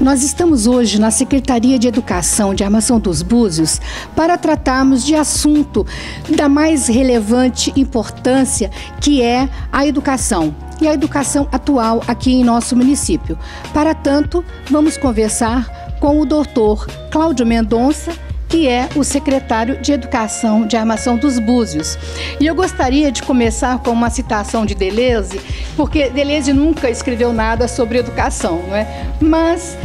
Nós estamos hoje na Secretaria de Educação de Armação dos Búzios para tratarmos de assunto da mais relevante importância, que é a educação. E a educação atual aqui em nosso município. Para tanto, vamos conversar com o doutor Cláudio Mendonça, que é o secretário de Educação de Armação dos Búzios. E eu gostaria de começar com uma citação de Deleuze, porque Deleuze nunca escreveu nada sobre educação, não é? Mas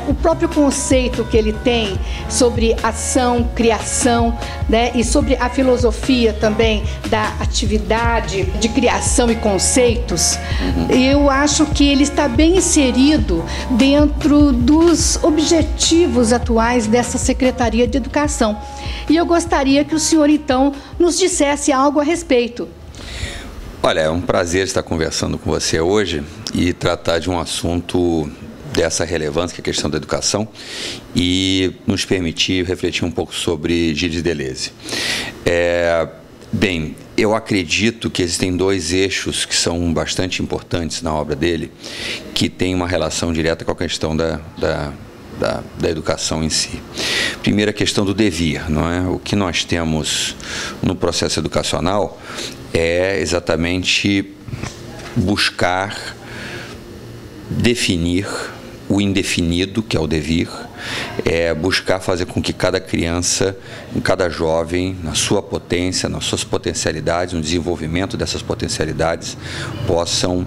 o próprio conceito que ele tem sobre ação, criação, né? E sobre a filosofia também da atividade de criação e conceitos, eu acho que ele está bem inserido dentro dos objetivos atuais dessa Secretaria de Educação. E eu gostaria que o senhor, então, nos dissesse algo a respeito. Olha, é um prazer estar conversando com você hoje e tratar de um assunto dessa relevância, que é a questão da educação, e nos permitir refletir um pouco sobre Gilles Deleuze. Bem, eu acredito que existem dois eixos que são bastante importantes na obra dele, que têm uma relação direta com a questão da educação em si. Primeiro, a questão do devir, não é? O que nós temos no processo educacional é exatamente buscar definir o indefinido, que é o devir, buscar fazer com que cada criança, cada jovem, na sua potência, nas suas potencialidades, no desenvolvimento dessas potencialidades, possam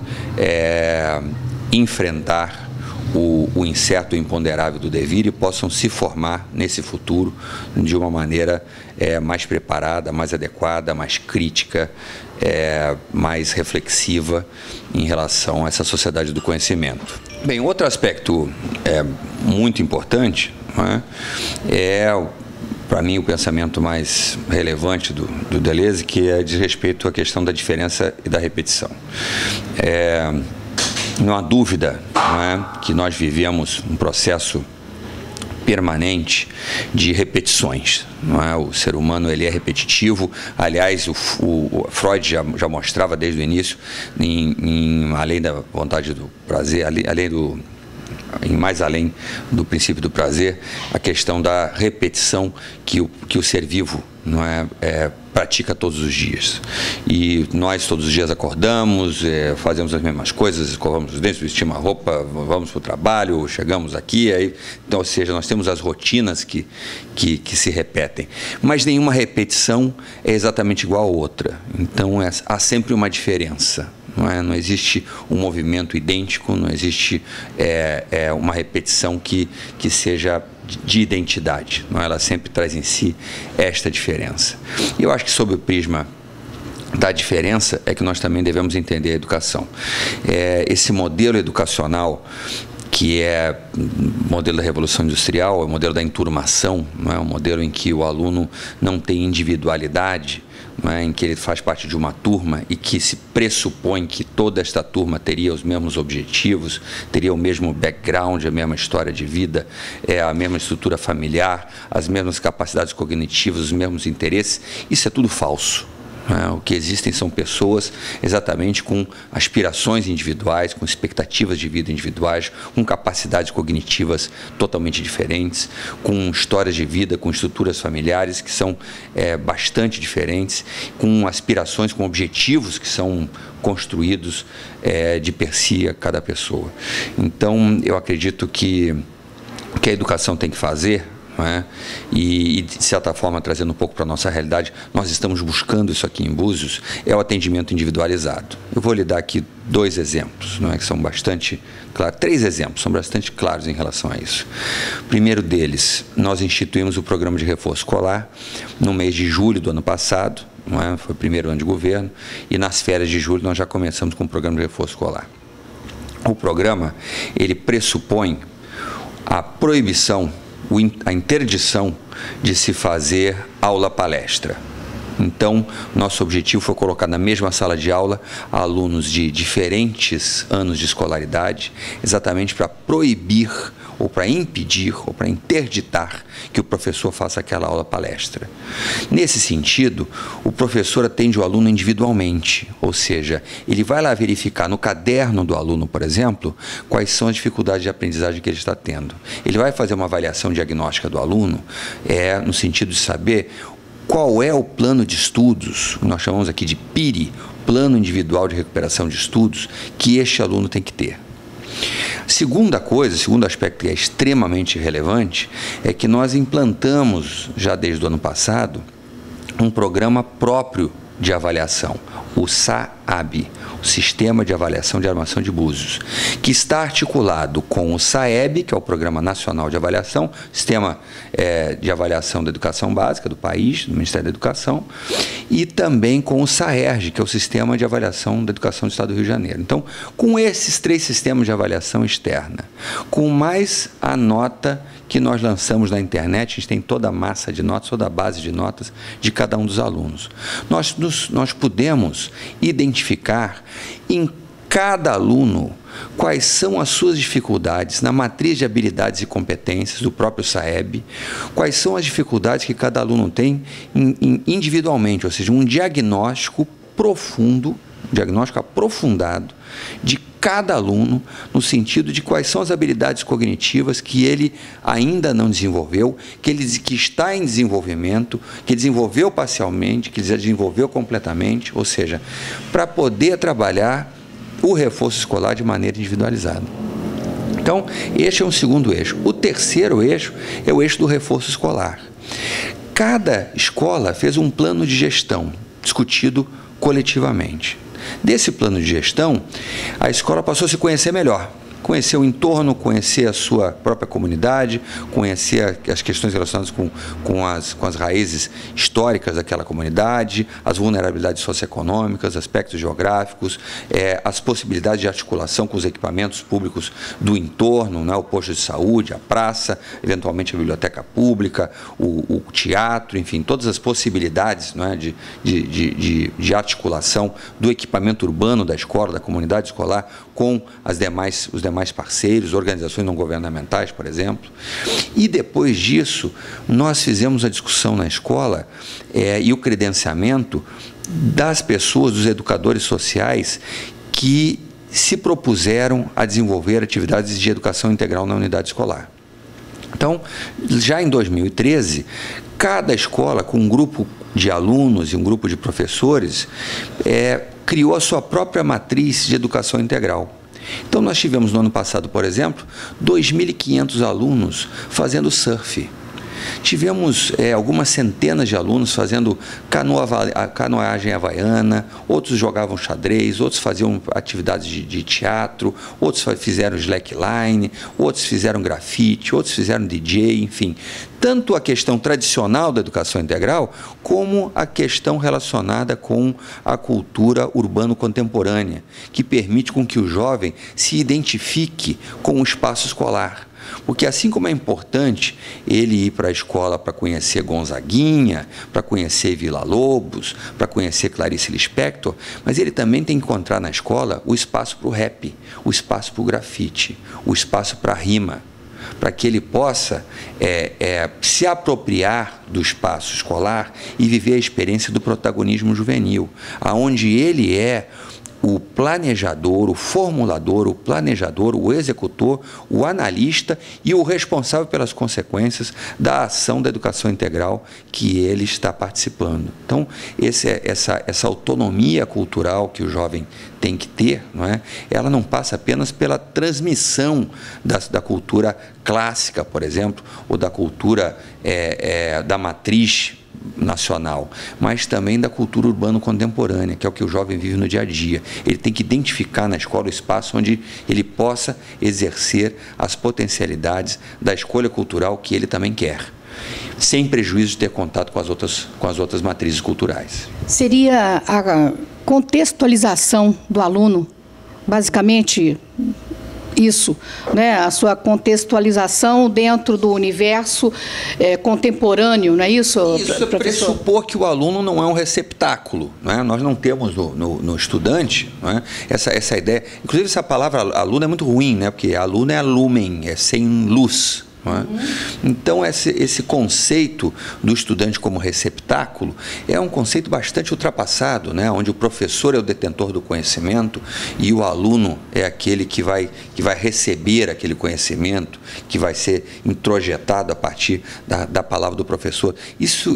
enfrentar o incerto e imponderável do devir e possam se formar nesse futuro de uma maneira mais preparada, mais adequada, mais crítica, mais reflexiva em relação a essa sociedade do conhecimento. Bem, outro aspecto muito importante, né, para mim, o pensamento mais relevante do Deleuze, que diz respeito à questão da diferença e da repetição. Não há dúvida, não é, que nós vivemos um processo permanente de repetições, não é? O ser humano, ele é repetitivo. Aliás, o Freud já mostrava desde o início, além da vontade do prazer, mais além do princípio do prazer, a questão da repetição que o ser vivo, não pratica todos os dias. E nós todos os dias acordamos, fazemos as mesmas coisas, escovamos os dentes, vestimos a roupa, vamos para o trabalho, chegamos aqui, então, ou seja, nós temos as rotinas que se repetem. Mas nenhuma repetição é exatamente igual a outra. Então há sempre uma diferença. Não existe um movimento idêntico, não existe uma repetição que seja de identidade. Ela sempre traz em si esta diferença. E eu acho que sob o prisma da diferença é que nós também devemos entender a educação. Esse modelo educacional, que é o modelo da Revolução Industrial, é o modelo da enturmação, não é? Um modelo em que o aluno não tem individualidade, em que ele faz parte de uma turma e que se pressupõe que toda esta turma teria os mesmos objetivos, teria o mesmo background, a mesma história de vida, a mesma estrutura familiar, as mesmas capacidades cognitivas, os mesmos interesses. Isso é tudo falso. O que existem são pessoas exatamente com aspirações individuais, com expectativas de vida individuais, com capacidades cognitivas totalmente diferentes, com histórias de vida, com estruturas familiares que são bastante diferentes, com aspirações, com objetivos que são construídos de per si a cada pessoa. Então, eu acredito que o que a educação tem que fazer, e de certa forma, trazendo um pouco para a nossa realidade, nós estamos buscando isso aqui em Búzios, é o atendimento individualizado. Eu vou lhe dar aqui dois exemplos, que são bastante claros, três exemplos, são bastante claros em relação a isso. O primeiro deles, nós instituímos o programa de reforço escolar no mês de julho do ano passado, foi o primeiro ano de governo, e nas férias de julho nós já começamos com o programa de reforço escolar. O programa, ele pressupõe a proibição, a interdição de se fazer aula-palestra. Então, nosso objetivo foi colocar na mesma sala de aula alunos de diferentes anos de escolaridade, exatamente para proibir ou para impedir, ou para interditar que o professor faça aquela aula palestra. Nesse sentido, o professor atende o aluno individualmente, ou seja, ele vai lá verificar no caderno do aluno, por exemplo, quais são as dificuldades de aprendizagem que ele está tendo. Ele vai fazer uma avaliação diagnóstica do aluno, no sentido de saber qual é o plano de estudos, nós chamamos aqui de PIRI, Plano Individual de Recuperação de Estudos, que este aluno tem que ter. Segunda coisa, segundo aspecto que é extremamente relevante, é que nós implantamos, já desde o ano passado, um programa próprio de avaliação, o SAAB, o Sistema de Avaliação de Armação de Búzios, que está articulado com o SAEB, que é o Programa Nacional de Avaliação, Sistema de Avaliação da Educação Básica do país, do Ministério da Educação, e também com o SAERJ, que é o Sistema de Avaliação da Educação do Estado do Rio de Janeiro. Então, com esses 3 sistemas de avaliação externa, com mais a nota que nós lançamos na internet, a gente tem toda a massa de notas, toda a base de notas de cada um dos alunos. Nós pudemos identificar em cada aluno quais são as suas dificuldades na matriz de habilidades e competências do próprio SAEB, quais são as dificuldades que cada aluno tem individualmente, ou seja, um diagnóstico profundo, um diagnóstico aprofundado de cada aluno, no sentido de quais são as habilidades cognitivas que ele ainda não desenvolveu, que está em desenvolvimento, que desenvolveu parcialmente, que desenvolveu completamente, ou seja, para poder trabalhar o reforço escolar de maneira individualizada. Então, este é um segundo eixo. O terceiro eixo é o eixo do reforço escolar. Cada escola fez um plano de gestão discutido coletivamente. Desse plano de gestão, a escola passou a se conhecer melhor, conhecer o entorno, conhecer a sua própria comunidade, conhecer as questões relacionadas com as raízes históricas daquela comunidade, as vulnerabilidades socioeconômicas, aspectos geográficos, as possibilidades de articulação com os equipamentos públicos do entorno, né, o posto de saúde, a praça, eventualmente a biblioteca pública, o teatro, enfim, todas as possibilidades, né, de articulação do equipamento urbano da escola, da comunidade escolar, com os demais parceiros, organizações não governamentais, por exemplo. E depois disso, nós fizemos a discussão na escola e o credenciamento das pessoas, dos educadores sociais que se propuseram a desenvolver atividades de educação integral na unidade escolar. Então, já em 2013, cada escola, com um grupo de alunos e um grupo de professores, criou a sua própria matriz de educação integral. Então, nós tivemos no ano passado, por exemplo, 2.500 alunos fazendo surf. Tivemos algumas centenas de alunos fazendo canoagem havaiana, outros jogavam xadrez, outros faziam atividades de teatro, outros fizeram slackline, outros fizeram grafite, outros fizeram DJ, enfim. Tanto a questão tradicional da educação integral, como a questão relacionada com a cultura urbano-contemporânea, que permite com que o jovem se identifique com o espaço escolar. Porque assim como é importante ele ir para a escola para conhecer Gonzaguinha, para conhecer Villa-Lobos, para conhecer Clarice Lispector, mas ele também tem que encontrar na escola o espaço para o rap, o espaço para o grafite, o espaço para a rima, para que ele possa se apropriar do espaço escolar e viver a experiência do protagonismo juvenil, aonde ele é o planejador, o formulador, o planejador, o executor, o analista e o responsável pelas consequências da ação da educação integral que ele está participando. Então, essa autonomia cultural que o jovem tem que ter, não é? Ela não passa apenas pela transmissão da cultura clássica, por exemplo, ou da cultura da matriz nacional, mas também da cultura urbana contemporânea, que é o que o jovem vive no dia a dia. Ele tem que identificar na escola o espaço onde ele possa exercer as potencialidades da escolha cultural que ele também quer, sem prejuízo de ter contato com as outras matrizes culturais. Seria a contextualização do aluno, basicamente, Isso, né? A sua contextualização dentro do universo contemporâneo, não é isso, professor? Isso é pressupor que o aluno não é um receptáculo, não é? Nós não temos no estudante, não é? essa ideia. Inclusive, essa palavra aluno é muito ruim, né? Porque aluno é lumen, é sem luz. Então, esse conceito do estudante como receptáculo é um conceito bastante ultrapassado, né? Onde o professor é o detentor do conhecimento e o aluno é aquele que vai receber aquele conhecimento, que vai ser introjetado a partir da palavra do professor. Isso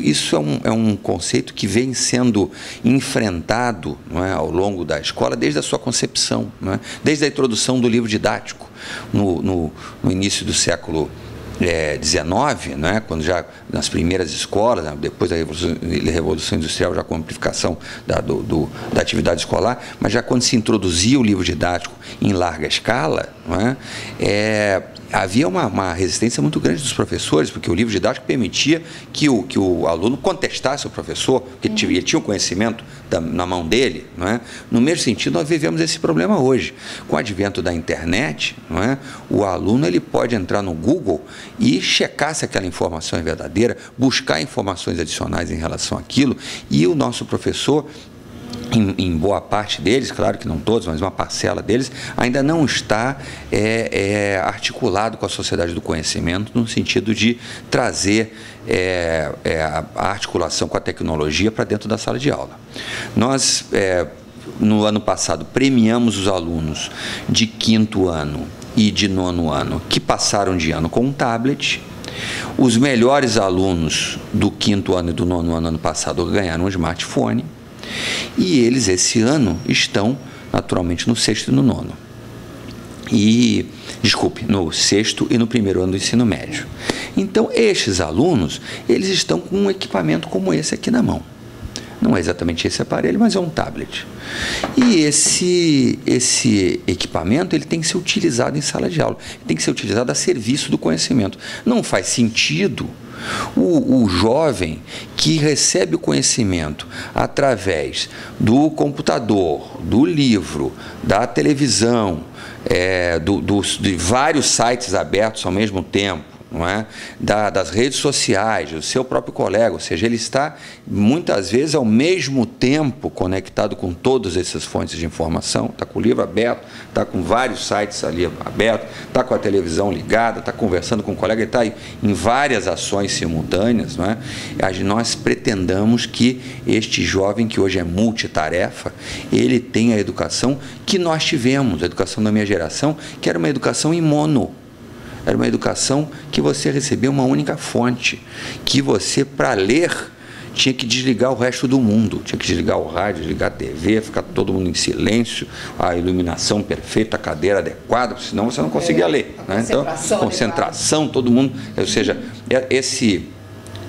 é um conceito que vem sendo enfrentado, não é, ao longo da escola desde a sua concepção, não é? Desde a introdução do livro didático, no início do século XIX, né, quando já nas primeiras escolas, né, depois da Revolução Industrial, já com a amplificação da atividade escolar, mas já quando se introduzia o livro didático em larga escala, não é, havia uma resistência muito grande dos professores, porque o livro didático permitia que o aluno contestasse o professor, porque ele tinha o conhecimento na mão dele, não é? No mesmo sentido, nós vivemos esse problema hoje. Com o advento da internet, não é? O aluno ele pode entrar no Google e checar se aquela informação é verdadeira, buscar informações adicionais em relação àquilo, e o nosso professor, em boa parte deles, claro que não todos, mas uma parcela deles, ainda não está articulado com a sociedade do conhecimento, no sentido de trazer a articulação com a tecnologia para dentro da sala de aula. Nós, no ano passado, premiamos os alunos de 5º ano e de 9º ano que passaram de ano com um tablet. Os melhores alunos do 5º ano e do 9º ano passado ganharam um smartphone. E eles, esse ano, estão naturalmente no 6º e no 9º. No 6º e no 1º ano do ensino médio. Então, estes alunos, eles estão com um equipamento como esse aqui na mão. Não é exatamente esse aparelho, mas é um tablet. E esse equipamento ele tem que ser utilizado em sala de aula, tem que ser utilizado a serviço do conhecimento. Não faz sentido o jovem que recebe o conhecimento através do computador, do livro, da televisão, de vários sites abertos ao mesmo tempo, não é? Das redes sociais, do seu próprio colega, ou seja, ele está muitas vezes ao mesmo tempo conectado com todas essas fontes de informação, está com o livro aberto, está com vários sites ali abertos, está com a televisão ligada, está conversando com o colega, ele está em várias ações simultâneas, não é? Nós pretendamos que este jovem, que hoje é multitarefa, ele tenha a educação que nós tivemos, a educação da minha geração, que era uma educação em mono. Era uma educação que você recebia uma única fonte, que você, para ler, tinha que desligar o resto do mundo, tinha que desligar o rádio, desligar a TV, ficar todo mundo em silêncio, a iluminação perfeita, a cadeira adequada, senão você não conseguia ler. Né? Então, concentração, todo mundo, ou seja,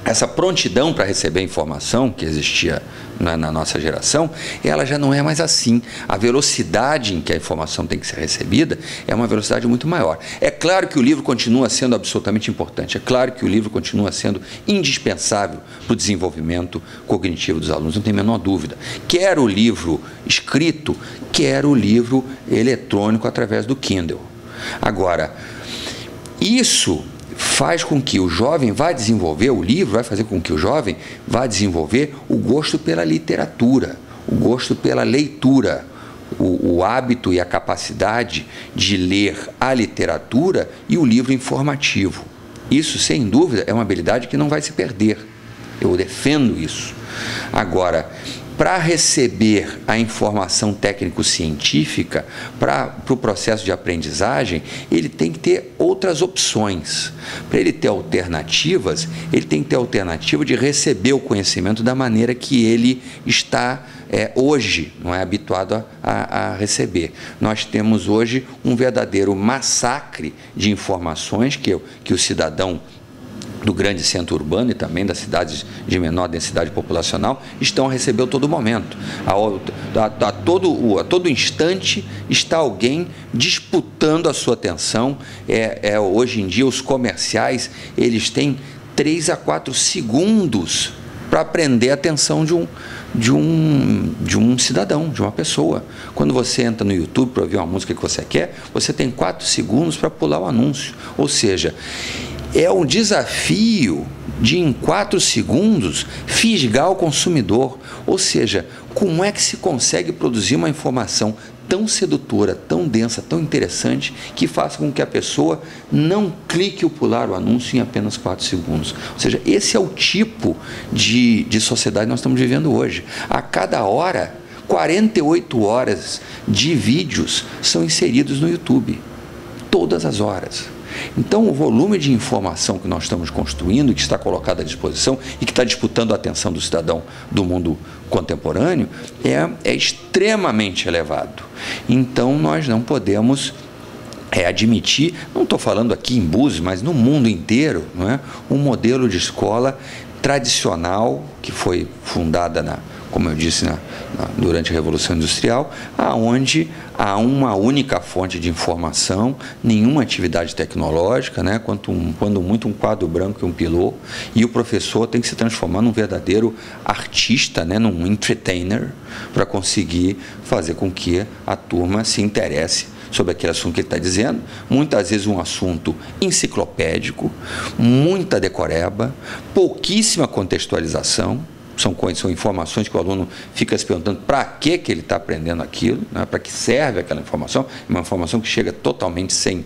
essa prontidão para receber informação que existia na nossa geração, ela já não é mais assim. A velocidade em que a informação tem que ser recebida é uma velocidade muito maior. É claro que o livro continua sendo absolutamente importante, é claro que o livro continua sendo indispensável para o desenvolvimento cognitivo dos alunos, não tem a menor dúvida. Quer o livro escrito, quer o livro eletrônico através do Kindle. Agora, isso faz com que o jovem vá desenvolver, o livro vai fazer com que o jovem vá desenvolver o gosto pela literatura, o gosto pela leitura, o hábito e a capacidade de ler a literatura e o livro informativo. Isso, sem dúvida, é uma habilidade que não vai se perder. Eu defendo isso. Agora, para receber a informação técnico-científica, para o processo de aprendizagem, ele tem que ter outras opções. Para ele ter alternativas, ele tem que ter a alternativa de receber o conhecimento da maneira que ele está hoje, não é habituado a receber. Nós temos hoje um verdadeiro massacre de informações que o cidadão do grande centro urbano e também das cidades de menor densidade populacional estão a receber a todo momento. A todo instante está alguém disputando a sua atenção. Hoje em dia os comerciais eles têm 3 a 4 segundos para prender a atenção de um cidadão, de uma pessoa. Quando você entra no YouTube para ouvir uma música que você quer, você tem 4 segundos para pular o anúncio. Ou seja, é um desafio de, em 4 segundos, fisgar o consumidor. Ou seja, como é que se consegue produzir uma informação tão sedutora, tão densa, tão interessante, que faça com que a pessoa não clique ou pular o anúncio em apenas 4 segundos. Ou seja, esse é o tipo de sociedade que nós estamos vivendo hoje. A cada hora, 48 horas de vídeos são inseridos no YouTube. Todas as horas. Então, o volume de informação que nós estamos construindo, que está colocado à disposição e que está disputando a atenção do cidadão do mundo contemporâneo, é extremamente elevado. Então, nós não podemos admitir, não estou falando aqui em Búzios, mas no mundo inteiro, não é? Um modelo de escola tradicional que foi fundada como eu disse, durante a Revolução Industrial, onde há uma única fonte de informação, nenhuma atividade tecnológica, né? Quando muito um quadro branco e um pilô, e o professor tem que se transformar num verdadeiro artista, né? Num entertainer, para conseguir fazer com que a turma se interesse sobre aquele assunto que ele está dizendo, muitas vezes um assunto enciclopédico, muita decoreba, pouquíssima contextualização. São informações que o aluno fica se perguntando para que ele está aprendendo aquilo, né? Para que serve aquela informação, uma informação que chega totalmente sem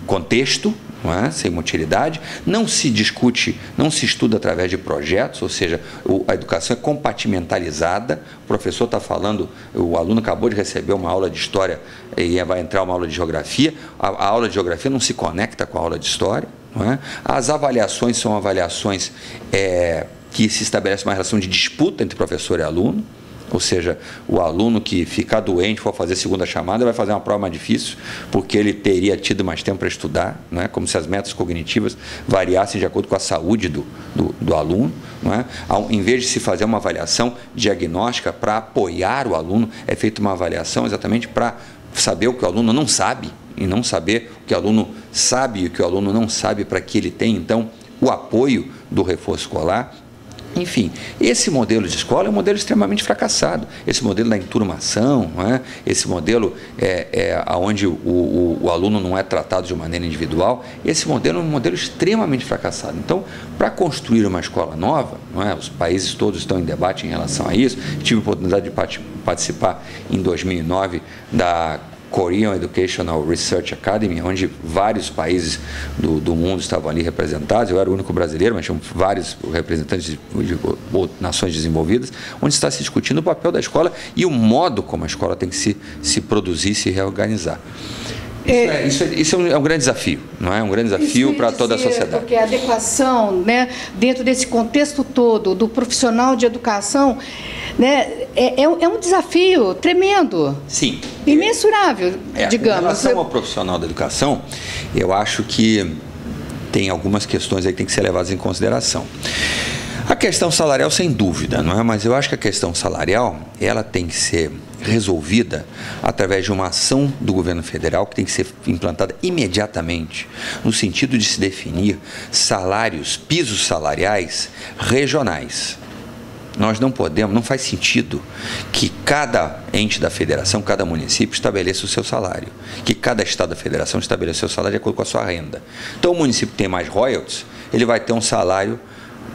contexto, não é? Sem utilidade, não se discute, não se estuda através de projetos, ou seja, a educação é compartimentalizada, o professor está falando, o aluno acabou de receber uma aula de história e vai entrar uma aula de geografia, a aula de geografia não se conecta com a aula de história, não é? As avaliações são avaliações que se estabelece uma relação de disputa entre professor e aluno, ou seja, o aluno que ficar doente, for fazer segunda chamada, vai fazer uma prova mais difícil, porque ele teria tido mais tempo para estudar, não é? Como se as metas cognitivas variassem de acordo com a saúde do aluno. Não é? Em vez de se fazer uma avaliação diagnóstica para apoiar o aluno, é feita uma avaliação exatamente para saber o que o aluno não sabe, e não saber o que o aluno sabe e o que o aluno não sabe, para que ele tenha, então, o apoio do reforço escolar. Enfim, esse modelo de escola é um modelo extremamente fracassado. Esse modelo da enturmação, não é? Esse modelo onde o aluno não é tratado de maneira individual, esse modelo é um modelo extremamente fracassado. Então, para construir uma escola nova, não é? Os países todos estão em debate em relação a isso. Tive a oportunidade de participar em 2009 da Korean Educational Research Academy, onde vários países do mundo estavam ali representados. Eu era o único brasileiro, mas tinham vários representantes de nações desenvolvidas, onde está se discutindo o papel da escola e o modo como a escola tem que se produzir, se reorganizar. Isso é um grande desafio, não é? Um grande desafio para toda a sociedade. Porque a adequação, né, dentro desse contexto todo do profissional de educação, né, é um desafio tremendo. Sim. Imensurável, digamos. Em relação ao profissional da educação, eu acho que tem algumas questões aí que tem que ser levadas em consideração. A questão salarial, sem dúvida, não é? Mas eu acho que a questão salarial, ela tem que ser resolvida através de uma ação do governo federal que tem que ser implantada imediatamente, no sentido de se definir salários, pisos salariais regionais. Nós não podemos, não faz sentido que cada ente da federação, cada município estabeleça o seu salário, que cada estado da federação estabeleça o seu salário de acordo com a sua renda. Então, o município que tem mais royalties, ele vai ter um salário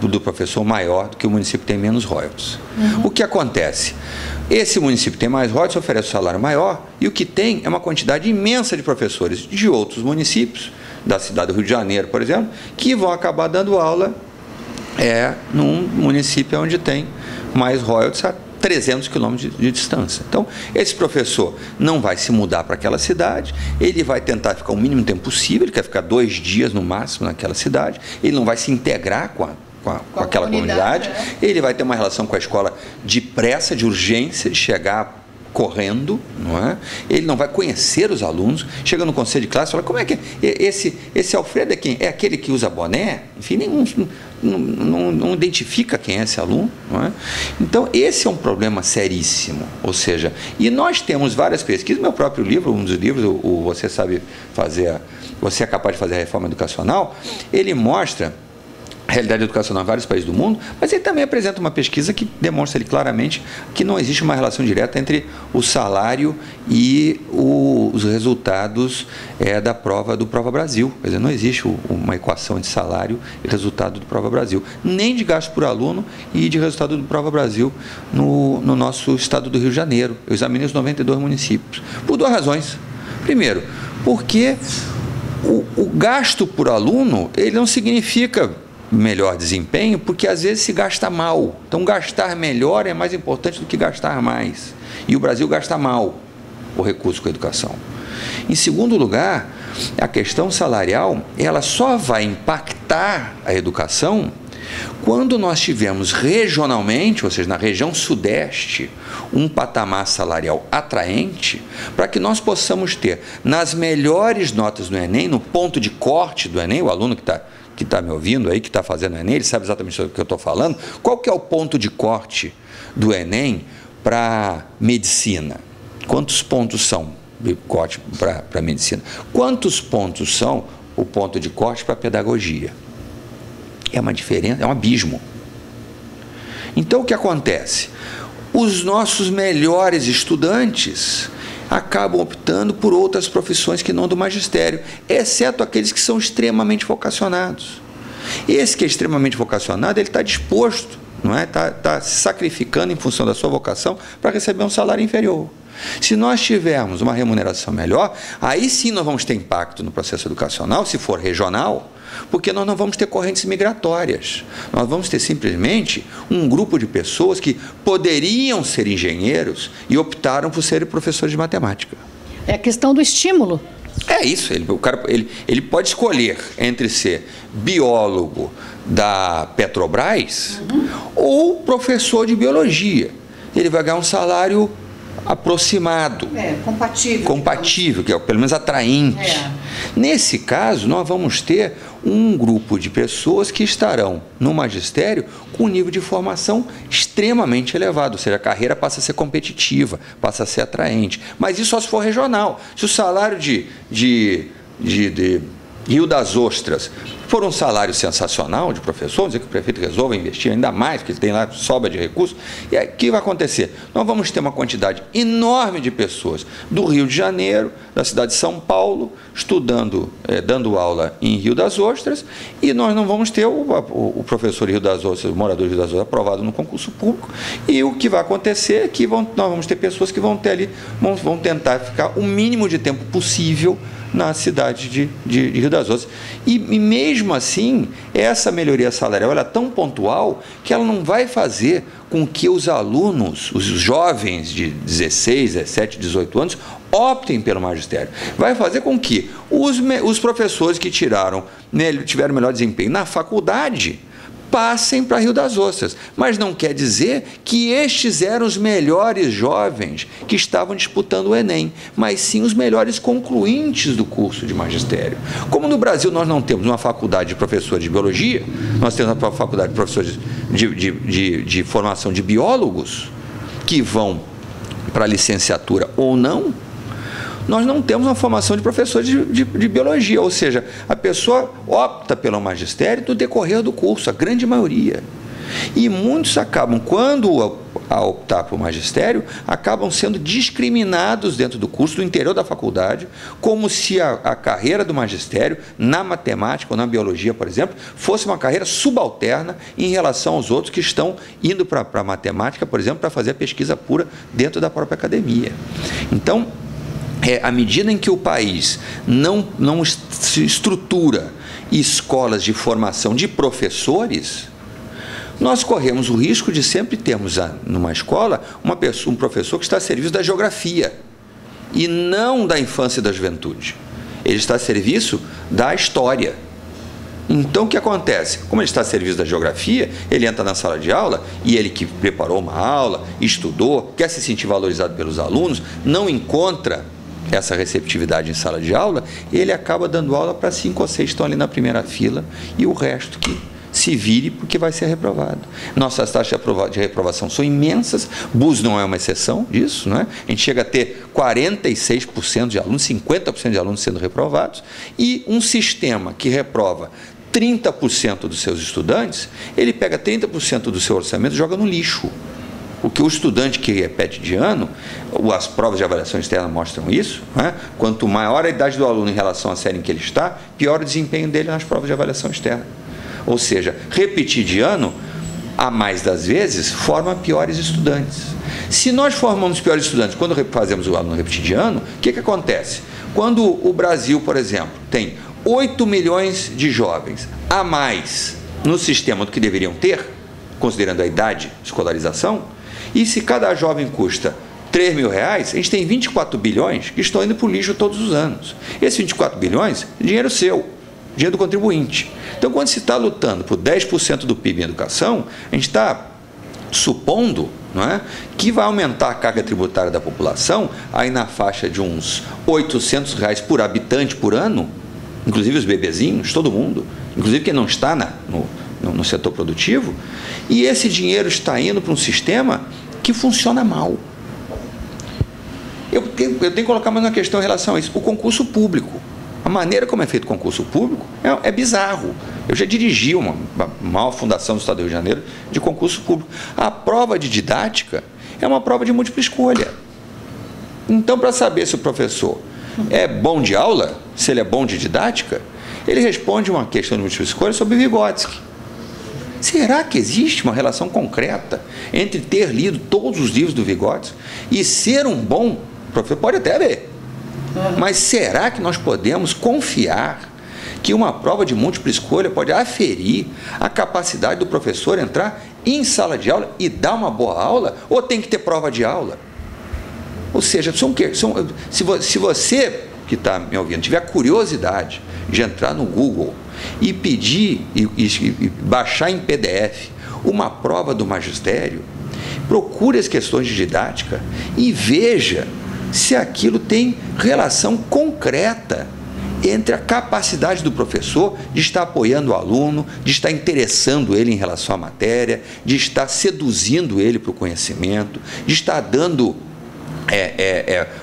do professor maior do que o município que tem menos royalties. O que acontece? Esse município que tem mais royalties oferece um salário maior, e o que tem é uma quantidade imensa de professores de outros municípios, da cidade do Rio de Janeiro, por exemplo, que vão acabar dando aula num município onde tem mais royalties a 300 quilômetros de distância. Então, esse professor não vai se mudar para aquela cidade, ele vai tentar ficar o mínimo tempo possível, ele quer ficar 2 dias no máximo naquela cidade, ele não vai se integrar com aquela comunidade, ele vai ter uma relação com a escola de pressa, de urgência, de chegar correndo, não é? Ele não vai conhecer os alunos, chega no conselho de classe e fala, como é que esse Alfredo é quem? É aquele que usa boné? Enfim, não identifica quem é esse aluno, não é? Então, esse é um problema seríssimo, ou seja, e nós temos várias pesquisas, meu próprio livro, um dos livros, Você é capaz de fazer a reforma educacional, ele mostra realidade educacional em vários países do mundo, mas ele também apresenta uma pesquisa que demonstra ali claramente que não existe uma relação direta entre o salário e os resultados da prova do Prova Brasil. Quer dizer, não existe uma equação de salário e resultado do Prova Brasil, nem de gasto por aluno e de resultado do Prova Brasil no nosso estado do Rio de Janeiro. Eu examinei os 92 municípios, por duas razões. Primeiro, porque o gasto por aluno, ele não significa melhor desempenho, porque às vezes se gasta mal. Então, gastar melhor é mais importante do que gastar mais. E o Brasil gasta mal o recurso com a educação. Em segundo lugar, a questão salarial, ela só vai impactar a educação quando nós tivermos regionalmente, ou seja, na região sudeste, um patamar salarial atraente, para que nós possamos ter nas melhores notas do Enem, no ponto de corte do Enem, o aluno que está me ouvindo aí, que está fazendo o Enem, ele sabe exatamente o que eu estou falando. Qual que é o ponto de corte do Enem para medicina? Quantos pontos são de corte para medicina? Quantos pontos são o ponto de corte para pedagogia? É uma diferença, é um abismo. Então, o que acontece? Os nossos melhores estudantes acabam optando por outras profissões que não do magistério, exceto aqueles que são extremamente vocacionados. Esse que é extremamente vocacionado, ele está disposto, não é? Está se sacrificando em função da sua vocação para receber um salário inferior. Se nós tivermos uma remuneração melhor, aí sim nós vamos ter impacto no processo educacional, se for regional, porque nós não vamos ter correntes migratórias. Nós vamos ter simplesmente um grupo de pessoas que poderiam ser engenheiros e optaram por serem professores de matemática. É a questão do estímulo. É isso, ele pode escolher entre ser biólogo da Petrobras ou professor de biologia. Ele vai ganhar um salário aproximado, compatível, que é pelo menos atraente. Nesse caso, nós vamos ter um grupo de pessoas que estarão no magistério com um nível de formação extremamente elevado, ou seja, a carreira passa a ser competitiva, passa a ser atraente. Mas isso só se for regional. Se o salário de Rio das Ostras for um salário sensacional de professor, vamos dizer que o prefeito resolva investir ainda mais, porque ele tem lá sobra de recursos, e aí o que vai acontecer? Nós vamos ter uma quantidade enorme de pessoas do Rio de Janeiro, da cidade de São Paulo, estudando, dando aula em Rio das Ostras, e nós não vamos ter o professor de Rio das Ostras, o morador de Rio das Ostras aprovado no concurso público, e o que vai acontecer é que nós vamos ter pessoas que vão ter ali, vão tentar ficar o mínimo de tempo possível na cidade de Rio das Ostras. E mesmo assim, essa melhoria salarial ela é tão pontual que ela não vai fazer com que os alunos, os jovens de 16, 17, 18 anos, optem pelo magistério. Vai fazer com que os professores que tiveram melhor desempenho na faculdade passem para Rio das Ostras, mas não quer dizer que estes eram os melhores jovens que estavam disputando o Enem, mas sim os melhores concluintes do curso de magistério. Como no Brasil nós não temos uma faculdade de professores de biologia, nós temos uma faculdade de professores de formação de biólogos, que vão para a licenciatura ou não, nós não temos uma formação de professores de biologia, ou seja, a pessoa opta pelo magistério no decorrer do curso, a grande maioria. E muitos acabam, quando a optar por magistério, acabam sendo discriminados dentro do curso, do interior da faculdade, como se a carreira do magistério, na matemática ou na biologia, por exemplo, fosse uma carreira subalterna em relação aos outros que estão indo para a matemática, por exemplo, para fazer a pesquisa pura dentro da própria academia. Então, à medida em que o país não se estrutura escolas de formação de professores, nós corremos o risco de sempre termos numa escola um professor que está a serviço da geografia e não da infância e da juventude. Ele está a serviço da história. Então, o que acontece? Como ele está a serviço da geografia, ele entra na sala de aula e ele que preparou uma aula, estudou, quer se sentir valorizado pelos alunos, não encontra essa receptividade em sala de aula, ele acaba dando aula para 5 ou 6 que estão ali na primeira fila e o resto que se vire porque vai ser reprovado. Nossas taxas de reprovação são imensas, BUS não é uma exceção disso, não é? A gente chega a ter 46% de alunos, 50% de alunos sendo reprovados, e um sistema que reprova 30% dos seus estudantes, ele pega 30% do seu orçamento e joga no lixo. Porque o estudante que repete de ano, as provas de avaliação externa mostram isso, né? Quanto maior a idade do aluno em relação à série em que ele está, pior o desempenho dele nas provas de avaliação externa. Ou seja, repetir de ano, a mais das vezes, forma piores estudantes. Se nós formamos piores estudantes quando fazemos o aluno repetir de ano, o que acontece? Quando o Brasil, por exemplo, tem 8 milhões de jovens a mais no sistema do que deveriam ter, considerando a idade de escolarização, e se cada jovem custa R$3.000, a gente tem 24 bilhões que estão indo para o lixo todos os anos. Esses 24 bilhões é dinheiro seu, dinheiro do contribuinte. Então, quando se está lutando por 10% do PIB em educação, a gente está supondo, não é, que vai aumentar a carga tributária da população aí na faixa de uns R$800 por habitante por ano, inclusive os bebezinhos, todo mundo, inclusive quem não está no setor produtivo, e esse dinheiro está indo para um sistema que funciona mal. Eu tenho que colocar mais uma questão em relação a isso. O concurso público, a maneira como é feito o concurso público é bizarro. Eu já dirigi uma maior fundação do Estado do Rio de Janeiro de concurso público. A prova de didática é uma prova de múltipla escolha. Então, para saber se o professor é bom de aula, se ele é bom de didática, ele responde uma questão de múltipla escolha sobre Vygotsky. Será que existe uma relação concreta entre ter lido todos os livros do Vygotsky e ser um bom professor? Pode até haver. Mas será que nós podemos confiar que uma prova de múltipla escolha pode aferir a capacidade do professor entrar em sala de aula e dar uma boa aula? Ou tem que ter prova de aula? Ou seja, se você que está me ouvindo tiver curiosidade de entrar no Google e pedir e baixar em PDF uma prova do magistério, procure as questões de didática e veja se aquilo tem relação concreta entre a capacidade do professor de estar apoiando o aluno, de estar interessando ele em relação à matéria, de estar seduzindo ele para o conhecimento, de estar dando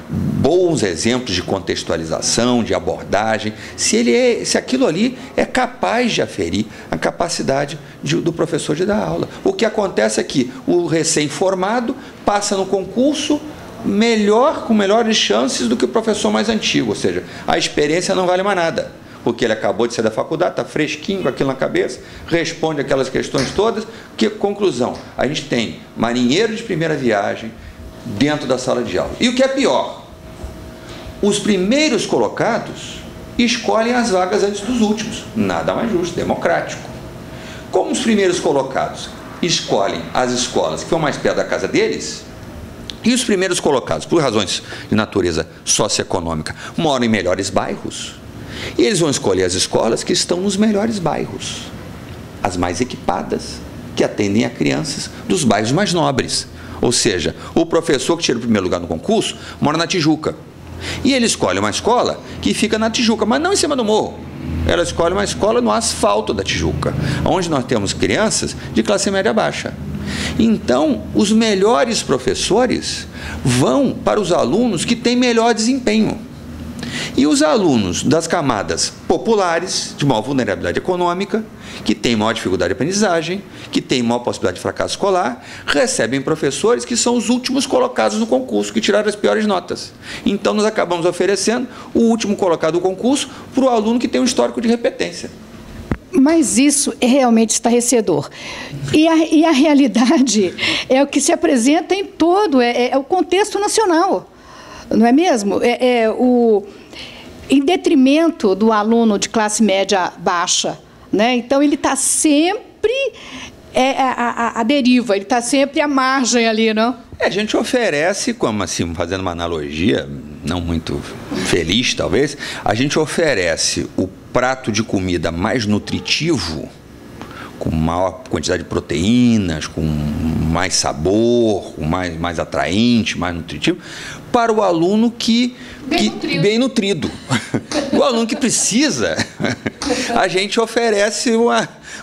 bons exemplos de contextualização, de abordagem, se aquilo ali é capaz de aferir a capacidade do professor de dar aula. O que acontece é que o recém-formado passa no concurso com melhores chances do que o professor mais antigo, ou seja, a experiência não vale mais nada, porque ele acabou de sair da faculdade, está fresquinho com aquilo na cabeça, responde aquelas questões todas. Conclusão, a gente tem marinheiro de primeira viagem dentro da sala de aula. E o que é pior, os primeiros colocados escolhem as vagas antes dos últimos. Nada mais justo, democrático. Como os primeiros colocados escolhem as escolas que estão mais perto da casa deles, e os primeiros colocados, por razões de natureza socioeconômica, moram em melhores bairros, e eles vão escolher as escolas que estão nos melhores bairros, as mais equipadas, que atendem a crianças dos bairros mais nobres. Ou seja, o professor que tira o primeiro lugar no concurso mora na Tijuca. E ele escolhe uma escola que fica na Tijuca, mas não em cima do morro. Ela escolhe uma escola no asfalto da Tijuca, onde nós temos crianças de classe média baixa. Então, os melhores professores vão para os alunos que têm melhor desempenho. E os alunos das camadas populares, de maior vulnerabilidade econômica, que têm maior dificuldade de aprendizagem, que têm maior possibilidade de fracasso escolar, recebem professores que são os últimos colocados no concurso, que tiraram as piores notas. Então, nós acabamos oferecendo o último colocado do concurso para o aluno que tem um histórico de repetência. Mas isso é realmente estarrecedor. E a realidade é o que se apresenta em todo, é o contexto nacional, não é mesmo? Em detrimento do aluno de classe média baixa, né? Então, ele está sempre à deriva, ele está sempre à margem ali, não? A gente oferece, como assim, fazendo uma analogia, não muito feliz talvez, a gente oferece o prato de comida mais nutritivo, com maior quantidade de proteínas, com mais sabor, com mais atraente, mais nutritivo, para o aluno bem nutrido. O aluno que precisa, a gente oferece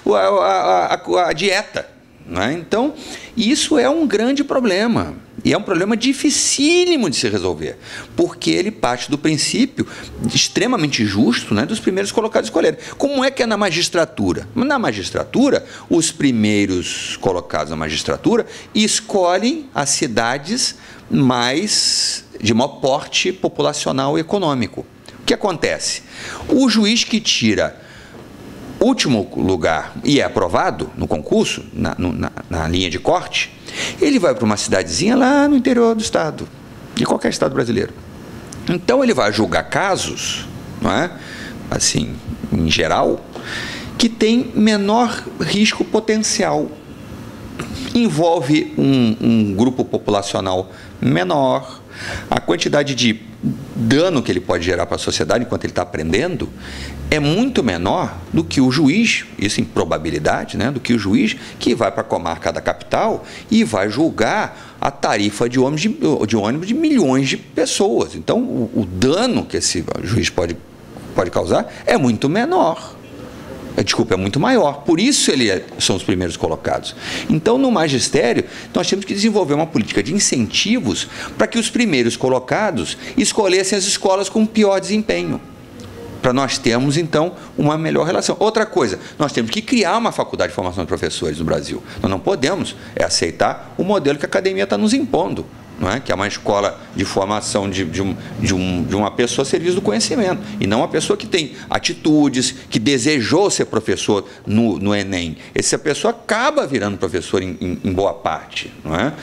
a dieta. Né? Então, isso é um grande problema. E é um problema dificílimo de se resolver, porque ele parte do princípio extremamente justo, né, dos primeiros colocados escolherem. Como é que é na magistratura? Na magistratura, os primeiros colocados na magistratura escolhem as cidades de maior porte populacional e econômico. O que acontece? O juiz que tira último lugar e é aprovado no concurso, na linha de corte, ele vai para uma cidadezinha lá no interior do estado, de qualquer estado brasileiro. Então ele vai julgar casos, não é? Assim, em geral, que tem menor risco potencial. Envolve um grupo populacional menor, a quantidade de dano que ele pode gerar para a sociedade enquanto ele está aprendendo é muito menor do que o juiz, isso em probabilidade, né, do que o juiz que vai para a comarca da capital e vai julgar a tarifa de ônibus de milhões de pessoas. Então, o dano que esse juiz pode causar é muito menor. É muito maior. Por isso são os primeiros colocados. Então, no magistério, nós temos que desenvolver uma política de incentivos para que os primeiros colocados escolhessem as escolas com pior desempenho, para nós termos, então, uma melhor relação. Outra coisa, nós temos que criar uma faculdade de formação de professores no Brasil. Nós não podemos aceitar o modelo que a academia está nos impondo, não é? Que é uma escola de formação de uma pessoa a serviço do conhecimento, e não uma pessoa que tem atitudes, que desejou ser professor no Enem. Essa pessoa acaba virando professor em boa parte, não é?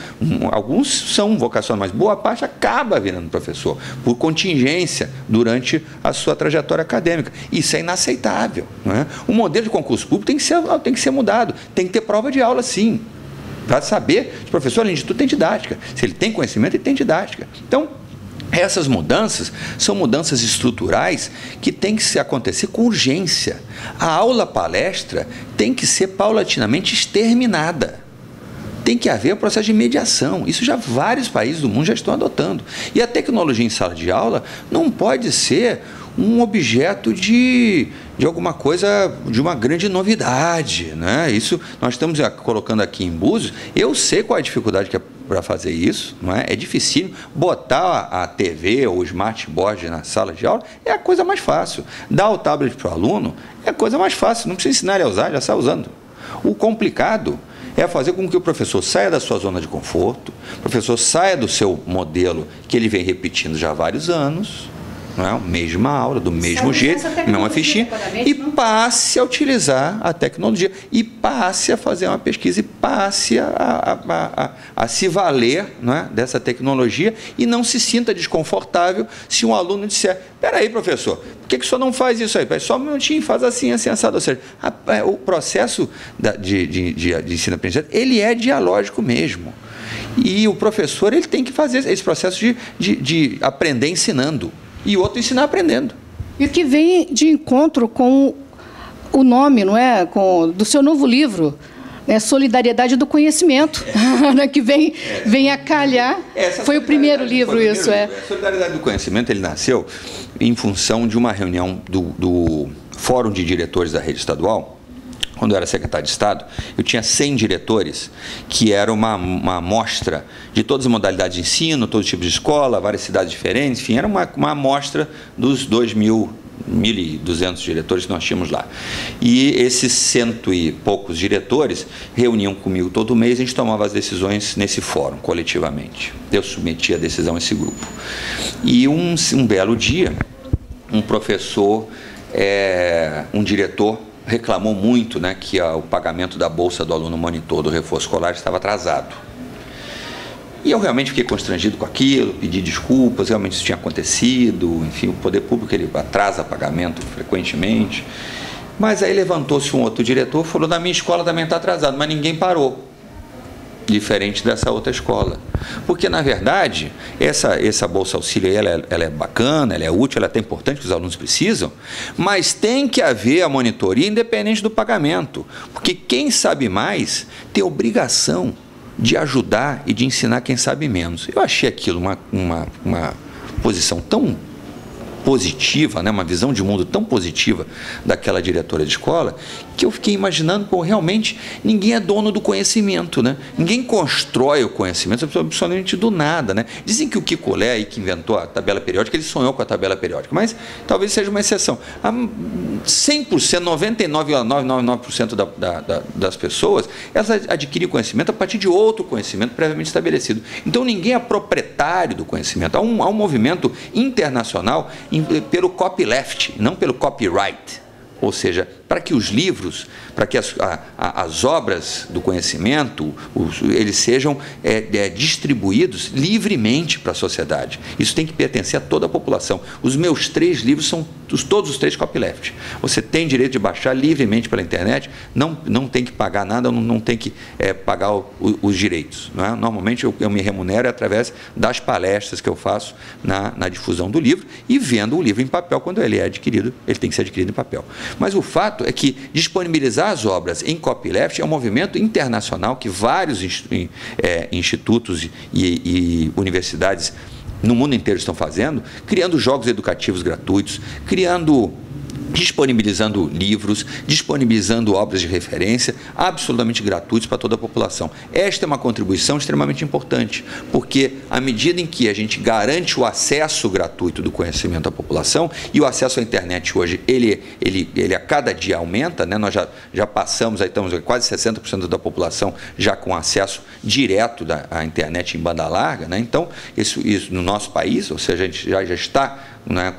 Alguns são vocacionais, mas boa parte acaba virando professor, por contingência durante a sua trajetória acadêmica. Isso é inaceitável, não é? O modelo de concurso público tem que ser mudado, tem que ter prova de aula, sim. Para saber, o professor, além de tudo, tem didática. Se ele tem conhecimento, ele tem didática. Então, essas mudanças são mudanças estruturais que têm que acontecer com urgência. A aula-palestra tem que ser paulatinamente exterminada. Tem que haver um processo de mediação. Isso já vários países do mundo já estão adotando. E a tecnologia em sala de aula não pode ser um objeto de alguma coisa, de uma grande novidade, né? Isso nós estamos colocando aqui em Búzios. Eu sei qual é a dificuldade que é para fazer isso, não é? É difícil. Botar a TV ou o smartboard na sala de aula é a coisa mais fácil. Dar o tablet para o aluno é a coisa mais fácil. Não precisa ensinar ele a usar, já está usando. O complicado é fazer com que o professor saia da sua zona de conforto, o professor saia do seu modelo que ele vem repetindo já há vários anos, não é? Mesma aula, do mesmo jeito, mesma fichinha, e passe a utilizar a tecnologia, e passe a fazer uma pesquisa, e passe a se valer, não é, dessa tecnologia, e não se sinta desconfortável se um aluno disser: espera aí, professor, por que o senhor não faz isso aí? Só um minutinho, faz assim, assim, assado. Ou seja, o processo de ensino-aprendizagem, ele é dialógico mesmo. E o professor ele tem que fazer esse processo de aprender ensinando. E o outro ensinar aprendendo. E o que vem de encontro com o nome, não é? Do seu novo livro, né? Solidariedade do Conhecimento, que vem a calhar. Foi o primeiro livro, isso é. A Solidariedade do Conhecimento, ele nasceu em função de uma reunião do Fórum de Diretores da Rede Estadual. Quando eu era secretário de Estado, eu tinha 100 diretores, que era uma amostra de todas as modalidades de ensino, todos os tipos de escola, várias cidades diferentes, enfim, era uma amostra dos 1.200 diretores que nós tínhamos lá. E esses 100 e poucos diretores reuniam comigo todo mês, a gente tomava as decisões nesse fórum, coletivamente. Eu submetia a decisão a esse grupo. E um belo dia, um professor, um diretor, reclamou muito, né, que o pagamento da bolsa do aluno monitor do reforço escolar estava atrasado. E eu realmente fiquei constrangido com aquilo, pedi desculpas, realmente isso tinha acontecido, enfim, o poder público ele atrasa pagamento frequentemente. Mas aí levantou-se um outro diretor e falou: na minha escola também está atrasado, mas ninguém parou. Diferente dessa outra escola. Porque, na verdade, essa Bolsa Auxílio aí, ela é bacana, ela é útil, ela é até importante, que os alunos precisam, mas tem que haver a monitoria independente do pagamento. Porque quem sabe mais tem obrigação de ajudar e de ensinar quem sabe menos. Eu achei aquilo uma posição tão positiva, né, uma visão de mundo tão positiva daquela diretora de escola, que eu fiquei imaginando, pô, realmente ninguém é dono do conhecimento, né? Ninguém constrói o conhecimento absolutamente do nada, né? Dizem que o Kekulé, aí, que inventou a tabela periódica, ele sonhou com a tabela periódica, mas talvez seja uma exceção. 100%, 99,999% das pessoas, elas adquirem conhecimento a partir de outro conhecimento previamente estabelecido. Então, ninguém é proprietário do conhecimento. Há um movimento internacional pelo copyleft, não pelo copyright. Ou seja, para que os livros, para que as obras do conhecimento, eles sejam distribuídos livremente para a sociedade. Isso tem que pertencer a toda a população. Os meus 3 livros são todos os 3 copyleft. Você tem direito de baixar livremente pela internet, não tem que pagar nada, não tem que pagar os direitos. Não é? Normalmente eu me remunero através das palestras que eu faço na difusão do livro e vendo o livro em papel quando ele é adquirido, ele tem que ser adquirido em papel. Mas o fato é que disponibilizar as obras em copyleft é um movimento internacional que vários institutos e universidades no mundo inteiro estão fazendo, criando jogos educativos gratuitos, disponibilizando livros, disponibilizando obras de referência absolutamente gratuitos para toda a população. Esta é uma contribuição extremamente importante, porque à medida em que a gente garante o acesso gratuito do conhecimento à população, e o acesso à internet hoje, ele a cada dia aumenta, né? Nós já passamos, aí estamos quase 60% da população já com acesso direto à internet em banda larga, né? Então, isso no nosso país, ou seja, a gente já está, né,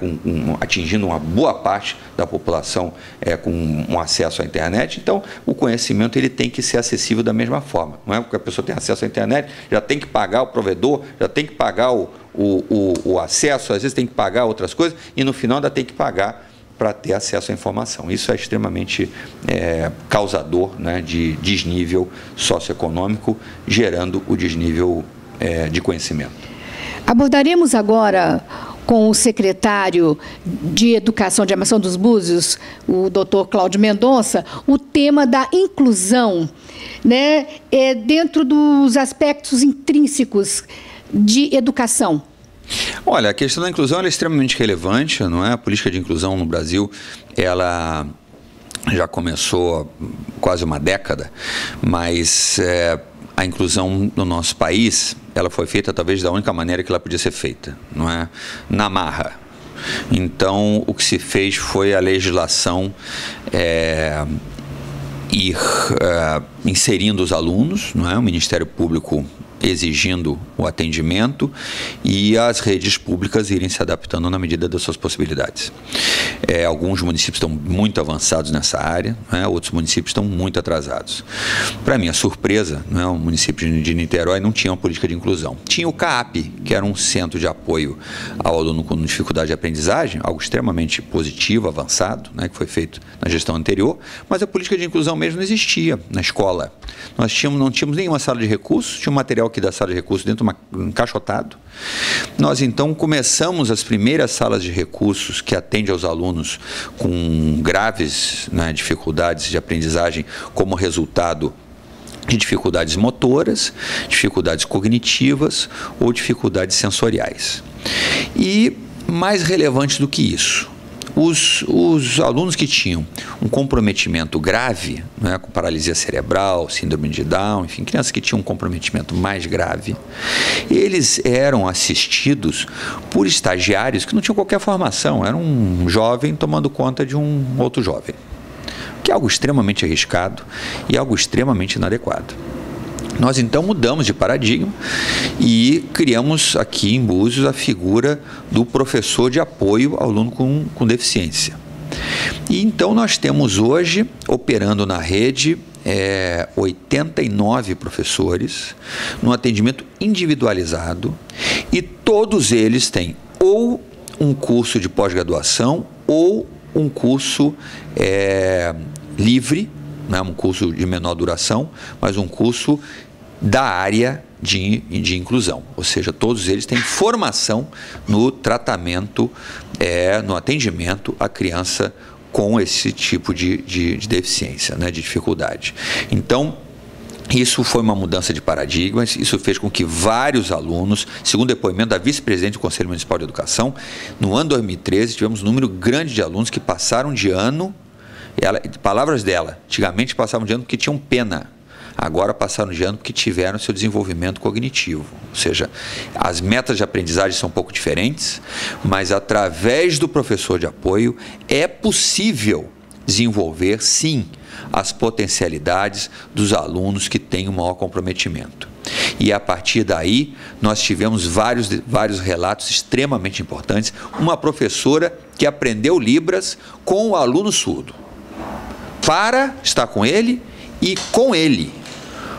atingindo uma boa parte da população com um acesso à internet. Então, o conhecimento ele tem que ser acessível da mesma forma. Não é porque a pessoa tem acesso à internet, já tem que pagar o provedor, já tem que pagar o acesso, às vezes tem que pagar outras coisas, e no final ainda tem que pagar para ter acesso à informação. Isso é extremamente causador, né, de desnível socioeconômico, gerando o desnível de conhecimento. Abordaremos agora com o secretário de Educação de Armação dos Búzios, o doutor Cláudio Mendonça, o tema da inclusão, né, dentro dos aspectos intrínsecos de educação. Olha, a questão da inclusão é extremamente relevante, não é? A política de inclusão no Brasil, ela já começou há quase uma década, mas a inclusão no nosso país, ela foi feita talvez da única maneira que ela podia ser feita, não é? Na marra. Então, o que se fez foi a legislação ir inserindo os alunos, não é? O Ministério Público exigindo o atendimento e as redes públicas irem se adaptando na medida das suas possibilidades. Alguns municípios estão muito avançados nessa área, né? Outros municípios estão muito atrasados. Para minha surpresa, né, o município de Niterói não tinha uma política de inclusão. Tinha o CAAP, que era um centro de apoio ao aluno com dificuldade de aprendizagem, algo extremamente positivo, avançado, né, que foi feito na gestão anterior, mas a política de inclusão mesmo não existia na escola. Nós não tínhamos nenhuma sala de recursos, tinha um material aqui da sala de recursos dentro encaixotado. Nós então começamos as primeiras salas de recursos que atendem aos alunos com graves, né, dificuldades de aprendizagem como resultado de dificuldades motoras, dificuldades cognitivas ou dificuldades sensoriais. E mais relevante do que isso, os alunos que tinham um comprometimento grave, né, com paralisia cerebral, síndrome de Down, enfim, crianças que tinham um comprometimento mais grave, eles eram assistidos por estagiários que não tinham qualquer formação, era um jovem tomando conta de um outro jovem, que é algo extremamente arriscado e algo extremamente inadequado. Nós então mudamos de paradigma e criamos aqui em Búzios a figura do professor de apoio ao aluno com deficiência. E então nós temos hoje, operando na rede, 89 professores no atendimento individualizado, e todos eles têm ou um curso de pós-graduação ou um curso livre, não é um curso de menor duração, mas um curso da área de inclusão, ou seja, todos eles têm formação no tratamento, no atendimento à criança com esse tipo de deficiência, né, de dificuldade. Então, Isso foi uma mudança de paradigmas, isso fez com que vários alunos, segundo o depoimento da vice-presidente do Conselho Municipal de Educação, no ano 2013 tivemos um número grande de alunos que passaram de ano, palavras dela, antigamente passavam de ano porque tinham pena, agora passaram de ano porque tiveram seu desenvolvimento cognitivo. Ou seja, as metas de aprendizagem são um pouco diferentes, mas através do professor de apoio é possível desenvolver, sim, as potencialidades dos alunos que têm um maior comprometimento. E a partir daí, nós tivemos vários relatos extremamente importantes. Uma professora que aprendeu Libras com o aluno surdo, para estar com ele e com ele,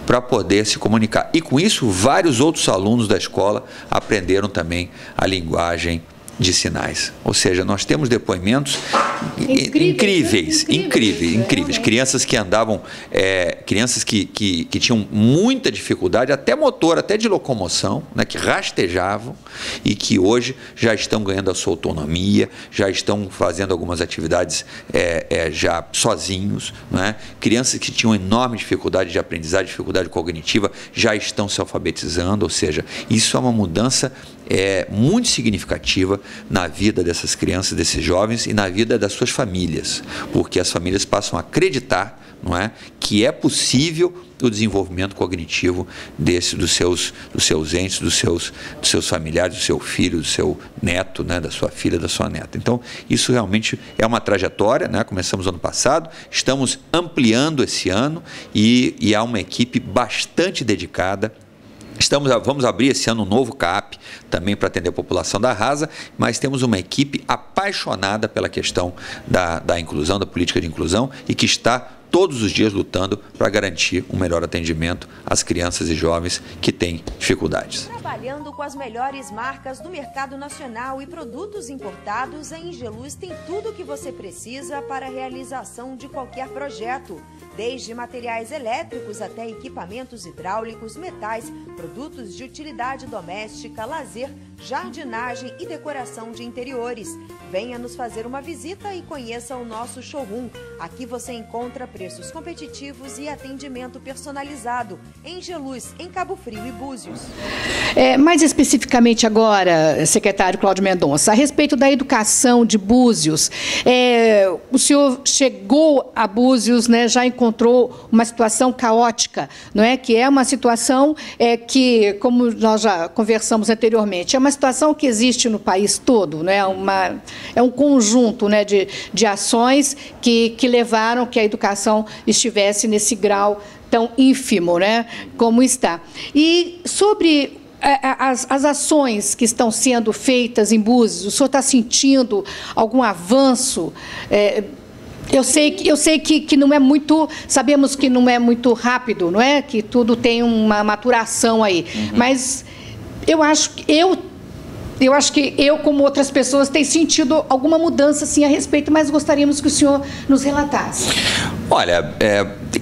para poder se comunicar. E com isso, vários outros alunos da escola aprenderam também a linguagem de sinais. Ou seja, nós temos depoimentos incríveis. Crianças que andavam, crianças que tinham muita dificuldade, até motora, até de locomoção, né, que rastejavam e que hoje já estão ganhando a sua autonomia, já estão fazendo algumas atividades já sozinhos, né? Crianças que tinham enorme dificuldade de aprendizagem, dificuldade cognitiva, já estão se alfabetizando. Ou seja, isso é uma mudança muito significativa na vida dessas crianças, desses jovens e na vida das suas famílias, porque as famílias passam a acreditar, não é, que é possível o desenvolvimento cognitivo dos seus entes, dos seus familiares, do seu filho, do seu neto, né, da sua filha, da sua neta. Então, isso realmente é uma trajetória, né? Começamos ano passado, estamos ampliando esse ano e há uma equipe bastante dedicada. Vamos abrir esse ano um novo CAP, também para atender a população da Rasa, mas temos uma equipe apaixonada pela questão da inclusão, da política de inclusão, e que está todos os dias lutando para garantir um melhor atendimento às crianças e jovens que têm dificuldades. Trabalhando com as melhores marcas do mercado nacional e produtos importados, a Engeluz tem tudo o que você precisa para a realização de qualquer projeto. Desde materiais elétricos até equipamentos hidráulicos, metais, produtos de utilidade doméstica, lazer, jardinagem e decoração de interiores. Venha nos fazer uma visita e conheça o nosso showroom. Aqui você encontra preços competitivos e atendimento personalizado. Engeluz, em Cabo Frio e Búzios. Mais especificamente agora, secretário Cláudio Mendonça, a respeito da educação de Búzios, o senhor chegou a Búzios, né, já encontrou uma situação caótica, não é? Que é uma situação que, como nós já conversamos anteriormente, é uma situação que existe no país todo, não é? É um conjunto, né, de ações que levaram que a educação estivesse nesse grau tão ínfimo, né, como está. E sobre as ações que estão sendo feitas em Búzios, o senhor está sentindo algum avanço? Eu sei que não é muito, sabemos que não é muito rápido, não é? Que tudo tem uma maturação aí. Uhum. Mas eu acho que eu, como outras pessoas, tenho sentido alguma mudança assim, a respeito, mas gostaríamos que o senhor nos relatasse. Olha,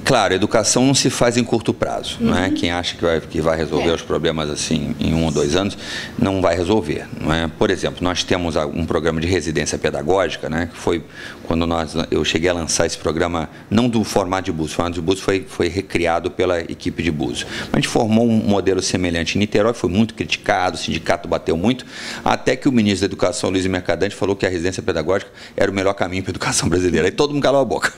claro, educação não se faz em curto prazo. Uhum. Não é? Quem acha que vai resolver os problemas assim em 1 ou 2 anos, não vai resolver. Não é? Por exemplo, nós temos um programa de residência pedagógica, né, que foi quando eu cheguei a lançar esse programa, não do formato de Búzios, o formato de Búzios foi recriado pela equipe de Búzios. A gente formou um modelo semelhante em Niterói, foi muito criticado, o sindicato bateu muito, até que o ministro da Educação, Luiz Mercadante, falou que a residência pedagógica era o melhor caminho para a educação brasileira. Aí todo mundo calou a boca.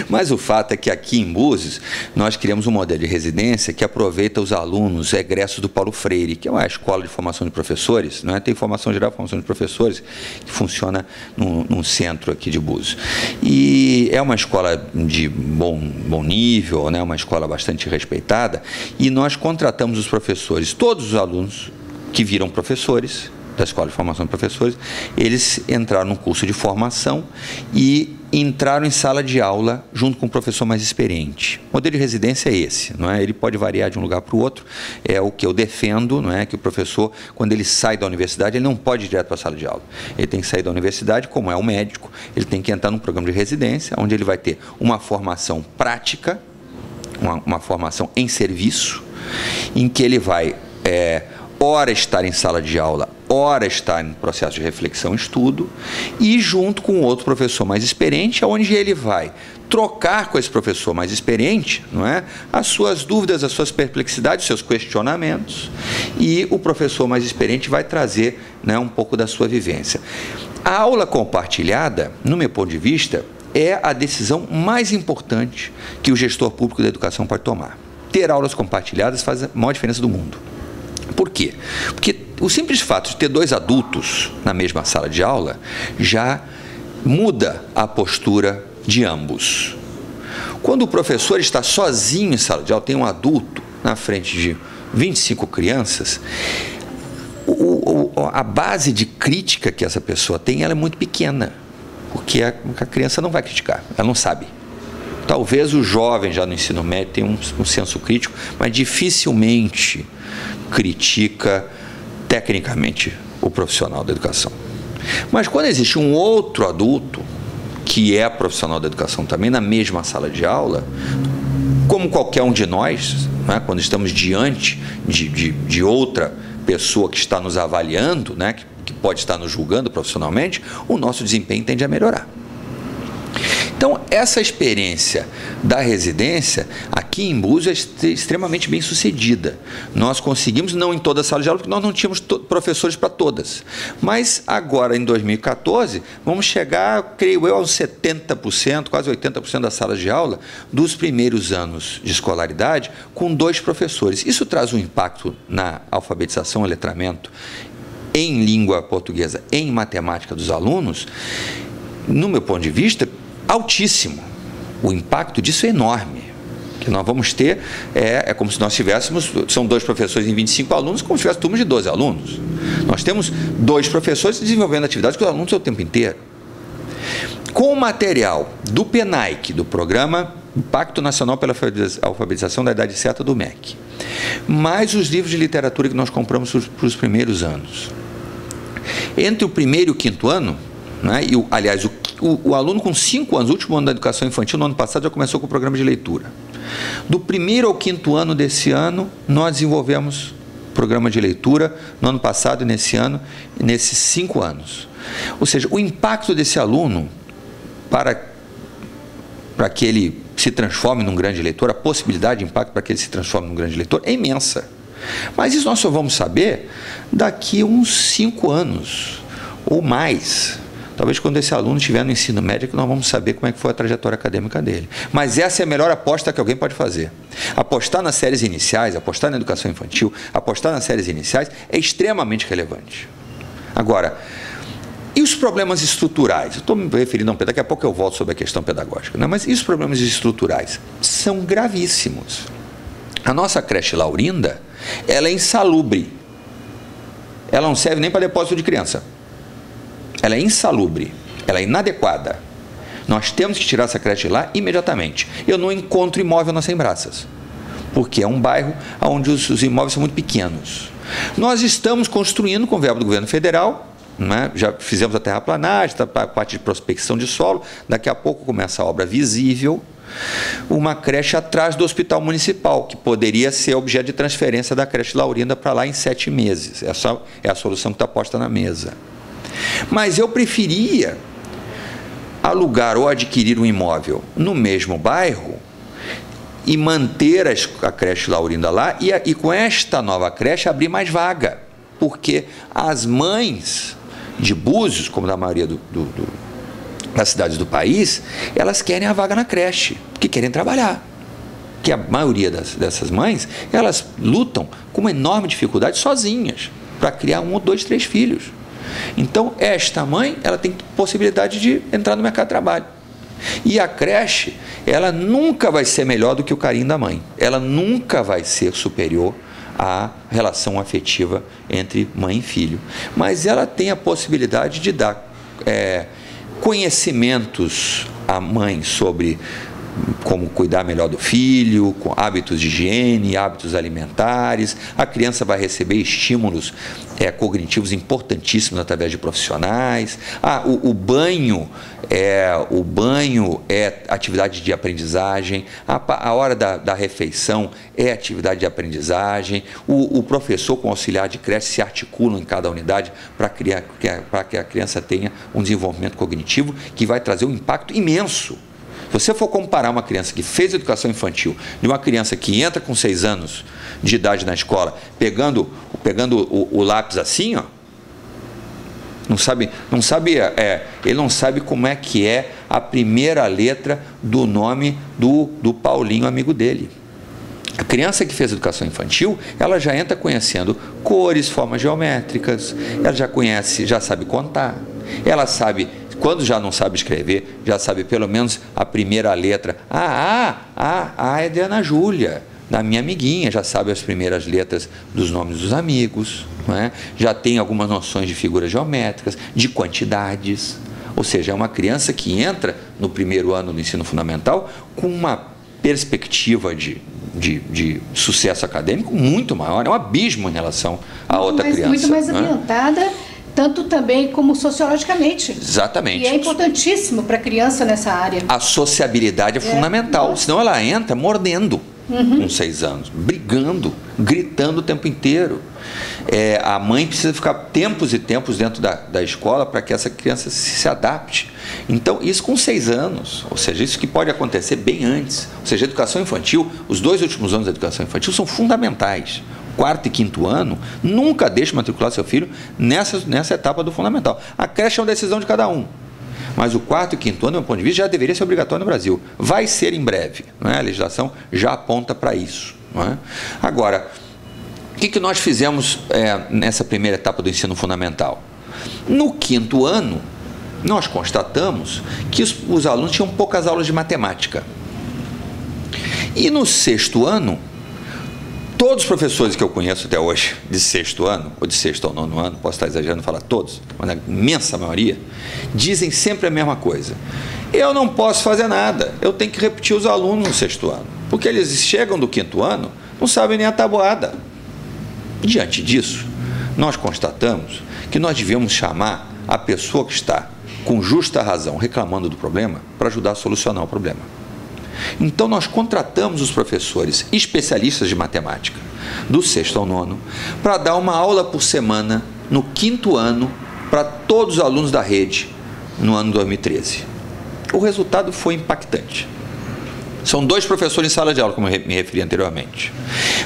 Mas o fato é que aqui em Búzios, nós criamos um modelo de residência que aproveita os alunos egressos do Paulo Freire, que é uma escola de formação de professores, não é? Tem formação geral, formação de professores, que funciona num centro aqui de Búzios. E é uma escola de bom nível, né? Uma escola bastante respeitada, e nós contratamos os professores, todos os alunos que viram professores, da Escola de Formação de Professores, eles entraram num curso de formação e entraram em sala de aula junto com um professor mais experiente. O modelo de residência é esse, não é? Ele pode variar de um lugar para o outro, é o que eu defendo, não é? Que o professor, quando ele sai da universidade, ele não pode ir direto para a sala de aula. Ele tem que sair da universidade, como é um médico, ele tem que entrar num programa de residência, onde ele vai ter uma formação prática, uma formação em serviço, em que ele vai ora estar em sala de aula, ora estar em processo de reflexão e estudo, e junto com outro professor mais experiente, onde ele vai trocar com esse professor mais experiente, não é? As suas dúvidas, as suas perplexidades, os seus questionamentos, e o professor mais experiente vai trazer, né, um pouco da sua vivência. A aula compartilhada, no meu ponto de vista, é a decisão mais importante que o gestor público da educação pode tomar. Ter aulas compartilhadas faz a maior diferença do mundo. Por quê? Porque o simples fato de ter 2 adultos na mesma sala de aula já muda a postura de ambos. Quando o professor está sozinho em sala de aula, tem um adulto na frente de 25 crianças, a base de crítica que essa pessoa tem, ela é muito pequena, porque a criança não vai criticar, ela não sabe. Talvez o jovem já no ensino médio tenha um senso crítico, mas dificilmente critica tecnicamente o profissional da educação. Mas quando existe um outro adulto, que é profissional da educação também, na mesma sala de aula, como qualquer um de nós, né, quando estamos diante de outra pessoa que está nos avaliando, né, que pode estar nos julgando profissionalmente, o nosso desempenho tende a melhorar. Então, essa experiência da residência aqui em Búzios é extremamente bem sucedida. Nós conseguimos, não em toda a sala de aula, porque nós não tínhamos professores para todas. Mas agora, em 2014, vamos chegar, creio eu, aos 70%, quase 80% das salas de aula dos primeiros anos de escolaridade com 2 professores. Isso traz um impacto na alfabetização e letramento em língua portuguesa, em matemática dos alunos, no meu ponto de vista, altíssimo. O impacto disso é enorme. O que nós vamos ter é como se nós tivéssemos, são 2 professores em 25 alunos, como se tivesse turmas de 12 alunos. Nós temos 2 professores desenvolvendo atividades com os alunos o tempo inteiro. Com o material do PENAIC, do Programa Pacto Nacional pela Alfabetização da Idade Certa do MEC, mais os livros de literatura que nós compramos para os primeiros anos. Entre o primeiro e o 5º ano, né, aliás, o aluno com 5 anos, o último ano da educação infantil, no ano passado, já começou com o programa de leitura. Do 1º ao 5º ano desse ano, nós desenvolvemos programa de leitura no ano passado e nesse ano, nesses 5 anos. Ou seja, o impacto desse aluno para que ele se transforme num grande leitor, a possibilidade de impacto para que ele se transforme num grande leitor é imensa. Mas isso nós só vamos saber daqui a uns 5 anos ou mais. Talvez quando esse aluno estiver no ensino médio, que nós vamos saber como é que foi a trajetória acadêmica dele. Mas essa é a melhor aposta que alguém pode fazer. Apostar nas séries iniciais, apostar na educação infantil, apostar nas séries iniciais é extremamente relevante. Agora, e os problemas estruturais? Eu estou me referindo a daqui a pouco eu volto sobre a questão pedagógica, né? Mas e os problemas estruturais? São gravíssimos. A nossa creche Laurinda, ela é insalubre. Ela não serve nem para depósito de criança. Ela é insalubre, ela é inadequada. Nós temos que tirar essa creche de lá imediatamente. Eu não encontro imóvel nas Sembraças, porque é um bairro onde os imóveis são muito pequenos. Nós estamos construindo com verba do governo federal, né? Já fizemos a terraplanagem, a parte de prospecção de solo, daqui a pouco começa a obra visível, uma creche atrás do hospital municipal, que poderia ser objeto de transferência da creche Laurinda para lá em 7 meses. Essa é a solução que está posta na mesa. Mas eu preferia alugar ou adquirir um imóvel no mesmo bairro e manter a creche Laurinda lá e com esta nova creche abrir mais vaga, porque as mães de Búzios, como da maioria das cidades do país, elas querem a vaga na creche, porque querem trabalhar. Que a maioria dessas mães, elas lutam com uma enorme dificuldade sozinhas para criar 1, 2, 3 filhos. Então, esta mãe, ela tem possibilidade de entrar no mercado de trabalho. E a creche, ela nunca vai ser melhor do que o carinho da mãe. Ela nunca vai ser superior à relação afetiva entre mãe e filho. Mas ela tem a possibilidade de dar conhecimentos à mãe sobre como cuidar melhor do filho, com hábitos de higiene, hábitos alimentares. A criança vai receber estímulos cognitivos importantíssimos através de profissionais. O banho é atividade de aprendizagem. A hora da refeição é atividade de aprendizagem. O professor com auxiliar de creche se articulam em cada unidade para que a criança tenha um desenvolvimento cognitivo que vai trazer um impacto imenso. Se você for comparar uma criança que fez educação infantil de uma criança que entra com 6 anos de idade na escola, pegando o lápis assim, ó, ele não sabe como é que é a primeira letra do nome do Paulinho, amigo dele. A criança que fez educação infantil, ela já entra conhecendo cores, formas geométricas, ela já sabe contar, ela sabe. Quando já não sabe escrever, já sabe pelo menos a primeira letra. É de Ana Júlia, da minha amiguinha, já sabe as primeiras letras dos nomes dos amigos, não é? Já tem algumas noções de figuras geométricas, de quantidades. Ou seja, é uma criança que entra no primeiro ano do ensino fundamental com uma perspectiva de sucesso acadêmico muito maior, é um abismo em relação a outra criança. Muito mais ambientada. Tanto também como sociologicamente. Exatamente. E é importantíssimo para a criança nessa área. A sociabilidade é fundamental, senão ela entra mordendo com 6 anos, brigando, gritando o tempo inteiro. A mãe precisa ficar tempos e tempos dentro da escola para que essa criança se adapte. Então, isso com 6 anos, ou seja, isso que pode acontecer bem antes. Ou seja, a educação infantil, os 2 últimos anos da educação infantil são fundamentais. 4º e 5º ano, nunca deixe matricular seu filho nessa etapa do fundamental. A creche é uma decisão de cada um. Mas o 4º e 5º ano, do meu ponto de vista, já deveria ser obrigatório no Brasil. Vai ser em breve. Não é? A legislação já aponta para isso. Não é? Agora, o que nós fizemos nessa primeira etapa do ensino fundamental? No 5º ano, nós constatamos que os alunos tinham poucas aulas de matemática. E no 6º ano, todos os professores que eu conheço até hoje, de 6º ano, ou de 6º ao 9º ano, posso estar exagerando, falar todos, mas a imensa maioria, dizem sempre a mesma coisa. Eu não posso fazer nada, eu tenho que repetir os alunos no 6º ano, porque eles chegam do 5º ano, não sabem nem a tabuada. Diante disso, nós constatamos que nós devemos chamar a pessoa que está, com justa razão, reclamando do problema, para ajudar a solucionar o problema. Então, nós contratamos os professores especialistas de matemática do 6º ao 9º para dar uma aula por semana no 5º ano para todos os alunos da rede no ano 2013. O resultado foi impactante. São 2 professores em sala de aula, como eu me referi anteriormente.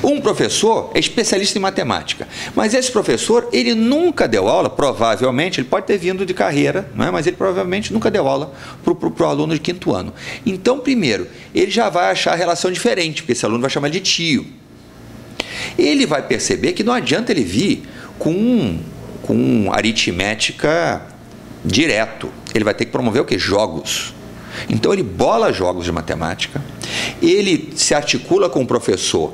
Um professor é especialista em matemática, mas esse professor, ele nunca deu aula, provavelmente, ele pode ter vindo de carreira, não é? Mas ele provavelmente nunca deu aula para o aluno de 5º ano. Então, primeiro, ele já vai achar a relação diferente, porque esse aluno vai chamar de tio. Ele vai perceber que não adianta ele vir com aritmética direto. Ele vai ter que promover o quê? Jogos. Então, ele bola jogos de matemática, ele se articula com o professor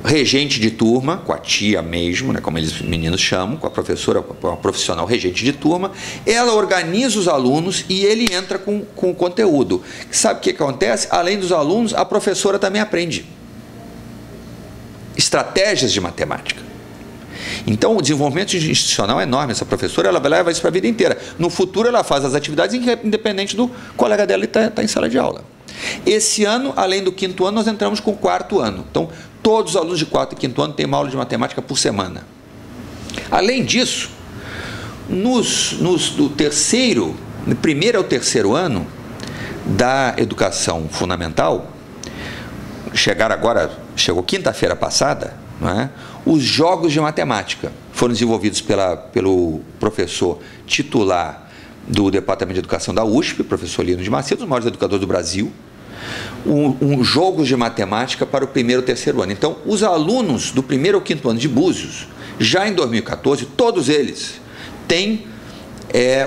regente de turma, com a tia mesmo, né, como eles meninos chamam, com a professora, com a profissional regente de turma, ela organiza os alunos e ele entra com o conteúdo. Sabe o que acontece? Além dos alunos, a professora também aprende estratégias de matemática. Então, o desenvolvimento institucional é enorme. Essa professora, ela leva isso para a vida inteira. No futuro, ela faz as atividades independente do colega dela estar em sala de aula. Esse ano, além do 5º ano, nós entramos com o 4º ano. Então, todos os alunos de 4º e 5º ano têm uma aula de matemática por semana. Além disso, do primeiro ao 3º ano da educação fundamental, chegou quinta-feira passada, não é? Os jogos de matemática foram desenvolvidos pelo professor titular do Departamento de Educação da USP, professor Lino de Macedo, um dos maiores educadores do Brasil, jogos de matemática para o 1º e 3º ano. Então, os alunos do 1º ao 5º ano de Búzios, já em 2014, todos eles têm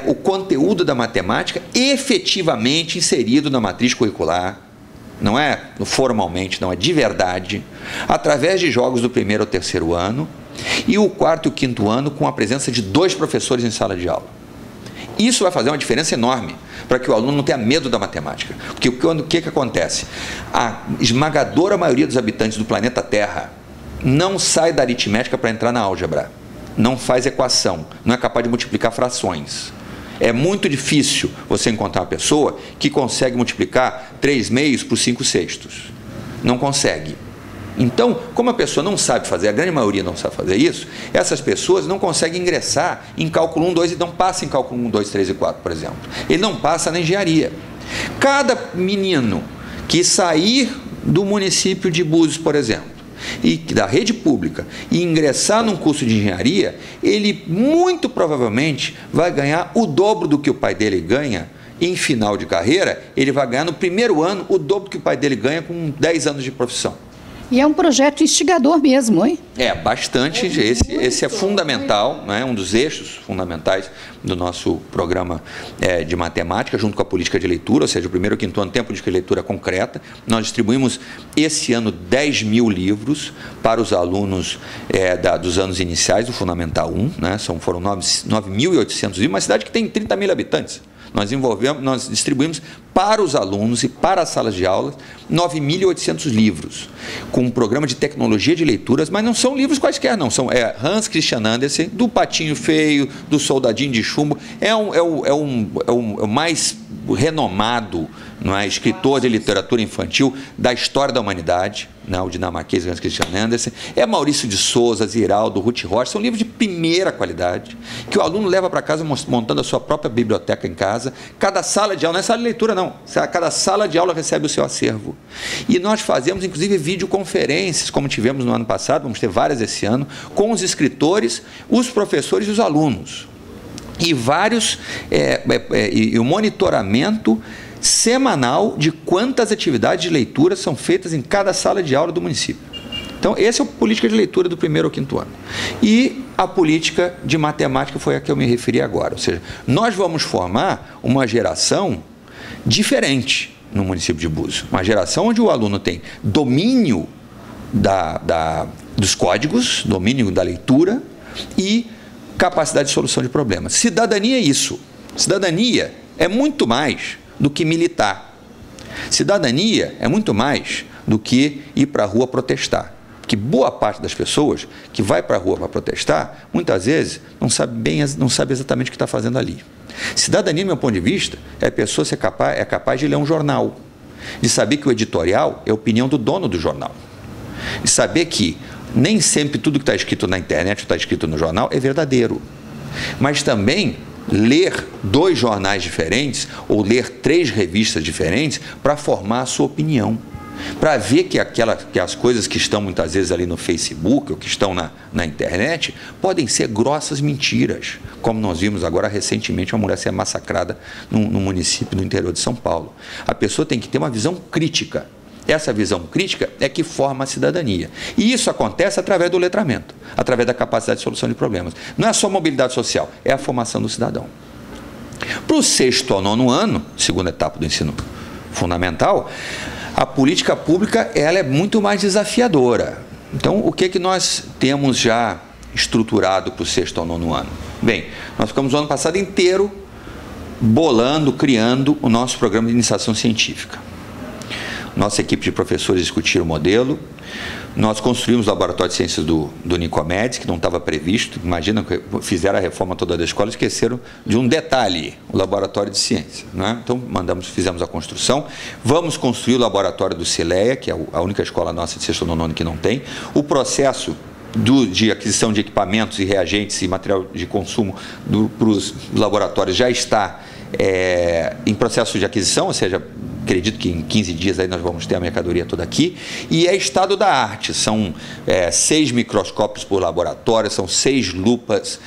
o conteúdo da matemática efetivamente inserido na matriz curricular, não é formalmente, não é de verdade, através de jogos do 1º ao 3º ano, e o 4º e o 5º ano com a presença de 2 professores em sala de aula. Isso vai fazer uma diferença enorme para que o aluno não tenha medo da matemática. Porque o que acontece? A esmagadora maioria dos habitantes do planeta Terra não sai da aritmética para entrar na álgebra. Não faz equação, não é capaz de multiplicar frações. É muito difícil você encontrar uma pessoa que consegue multiplicar 3/6 por 5/6. Não consegue. Então, como a pessoa não sabe fazer, a grande maioria não sabe fazer isso, essas pessoas não conseguem ingressar em cálculo 1, 2 e não passa em cálculo 1, 2, 3 e 4, por exemplo. Ele não passa na engenharia. Cada menino que sair do município de Búzios, por exemplo, e da rede pública, e ingressar num curso de engenharia, ele muito provavelmente vai ganhar o dobro do que o pai dele ganha em final de carreira. Ele vai ganhar no primeiro ano o dobro que o pai dele ganha com 10 anos de profissão. E é um projeto instigador mesmo, hein? É, bastante. Esse é fundamental, né? Um dos eixos fundamentais do nosso programa de matemática, junto com a política de leitura, ou seja, o primeiro e quinto ano tem a política de leitura concreta. Nós distribuímos esse ano 10 mil livros para os alunos dos anos iniciais do Fundamental 1, né? Foram 9.800 livros, uma cidade que tem 30 mil habitantes. Nós distribuímos para os alunos e para as salas de aula 9.800 livros, com um programa de tecnologia de leituras, mas não são livros quaisquer, não. São Hans Christian Andersen, do Patinho Feio, do Soldadinho de Chumbo. É o mais renomado, não é, escritor de literatura infantil da história da humanidade, o dinamarquês Hans Christian Andersen. É Maurício de Souza, Ziraldo, Ruth Rocha. São livros de primeira qualidade, que o aluno leva para casa montando a sua própria biblioteca em casa. Cada sala de aula, não é sala de leitura, não. Cada sala de aula recebe o seu acervo. E nós fazemos, inclusive, videoconferências, como tivemos no ano passado, vamos ter várias esse ano, com os escritores, os professores e os alunos. E e o monitoramento semanal de quantas atividades de leitura são feitas em cada sala de aula do município. Então, essa é a política de leitura do primeiro ao quinto ano. E a política de matemática foi a que eu me referi agora. Ou seja, nós vamos formar uma geração diferente no município de Búzios. Uma geração onde o aluno tem domínio dos códigos, domínio da leitura e capacidade de solução de problemas. Cidadania é isso. Cidadania é muito mais do que militar. Cidadania é muito mais do que ir para a rua protestar. Porque boa parte das pessoas que vai para a rua para protestar, muitas vezes não sabe exatamente o que está fazendo ali. Cidadania, do meu ponto de vista, é a pessoa ser capaz de ler um jornal, de saber que o editorial é a opinião do dono do jornal, de saber que nem sempre tudo que está escrito na internet ou está escrito no jornal é verdadeiro, mas também ler 2 jornais diferentes ou ler 3 revistas diferentes para formar a sua opinião, para ver que as coisas que estão muitas vezes ali no Facebook ou que estão na internet podem ser grossas mentiras, como nós vimos agora recentemente uma mulher ser massacrada no município do interior de São Paulo. A pessoa tem que ter uma visão crítica. Essa visão crítica é que forma a cidadania. E isso acontece através do letramento, através da capacidade de solução de problemas. Não é só mobilidade social, é a formação do cidadão. Para o 6º ao 9º ano, segunda etapa do ensino fundamental, a política pública ela é muito mais desafiadora. Então, o que nós temos já estruturado para o 6º ao 9º ano? Bem, nós ficamos o ano passado inteiro criando o nosso programa de iniciação científica. Nossa equipe de professores discutiram o modelo. Nós construímos o laboratório de ciências do Nicomedes, que não estava previsto. Imagina que fizeram a reforma toda da escola e esqueceram de um detalhe, o laboratório de ciências, né? Então, fizemos a construção. Vamos construir o laboratório do Cileia, que é a única escola nossa de 6º ao 9º ano que não tem. O processo de aquisição de equipamentos e reagentes e material de consumo para os laboratórios já está em processo de aquisição, ou seja, acredito que em 15 dias aí nós vamos ter a mercadoria toda aqui. E é estado da arte, são 6 microscópios por laboratório, são 6 lupas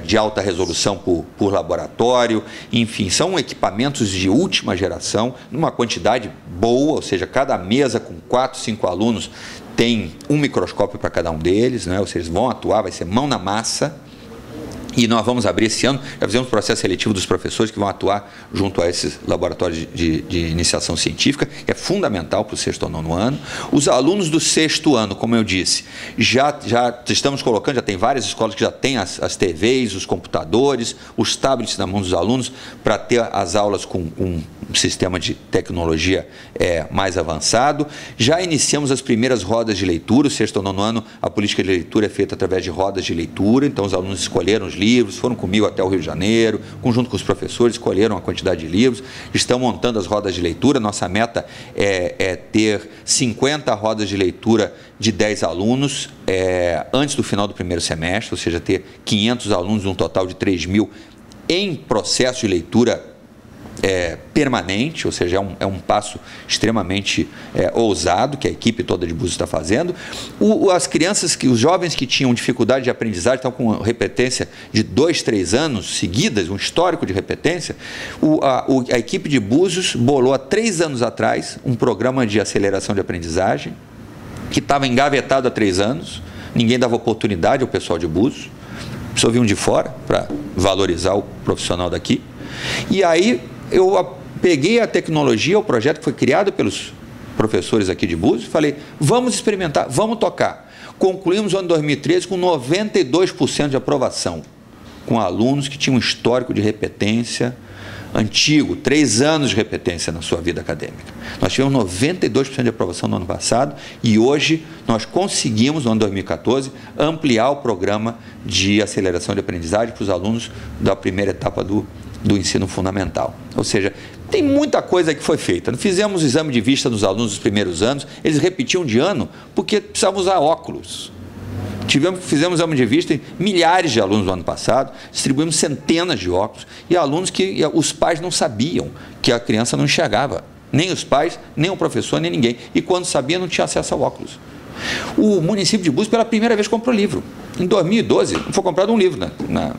de alta resolução por laboratório, enfim, são equipamentos de última geração, numa quantidade boa, ou seja, cada mesa com 4, 5 alunos tem um microscópio para cada um deles, né? Ou seja, eles vão atuar, vai ser mão na massa. E nós vamos abrir esse ano, já fizemos um processo seletivo dos professores que vão atuar junto a esses laboratórios de iniciação científica, que é fundamental para o 6º ou 9º ano. Os alunos do 6º ano, como eu disse, já estamos colocando, já tem várias escolas que já têm as TVs, os computadores, os tablets na mão dos alunos, para ter as aulas com um sistema de tecnologia mais avançado. Já iniciamos as primeiras rodas de leitura, o 6º ou 9º ano, a política de leitura é feita através de rodas de leitura, então os alunos escolheram os livros, foram comigo até o Rio de Janeiro, conjunto com os professores, escolheram a quantidade de livros, estão montando as rodas de leitura. Nossa meta é ter 50 rodas de leitura de 10 alunos antes do final do primeiro semestre, ou seja, ter 500 alunos, um total de 3.000 em processo de leitura permanente, ou seja, é um passo extremamente ousado que a equipe toda de Búzios está fazendo. As crianças, os jovens que tinham dificuldade de aprendizagem, estão com repetência de 2, 3 anos seguidas, um histórico de repetência, a equipe de Búzios bolou há 3 anos atrás um programa de aceleração de aprendizagem que estava engavetado há 3 anos, ninguém dava oportunidade ao pessoal de Búzios, só vinham de fora para valorizar o profissional daqui. E aí eu peguei a tecnologia, o projeto que foi criado pelos professores aqui de Búzios, e falei, vamos experimentar, vamos tocar. Concluímos o ano 2013 com 92% de aprovação, com alunos que tinham um histórico de repetência antigo, 3 anos de repetência na sua vida acadêmica. Nós tivemos 92% de aprovação no ano passado e hoje nós conseguimos, no ano 2014, ampliar o programa de aceleração de aprendizagem para os alunos da primeira etapa do ensino fundamental. Ou seja, tem muita coisa que foi feita. Fizemos exame de vista nos alunos dos primeiros anos, eles repetiam de ano porque precisavam usar óculos. Fizemos exame de vista em milhares de alunos no ano passado, distribuímos centenas de óculos e alunos que os pais não sabiam que a criança não enxergava. Nem os pais, nem o professor, nem ninguém. E quando sabia, não tinha acesso ao óculos. O município de Búzios, pela primeira vez, comprou livro. Em 2012, foi comprado um livro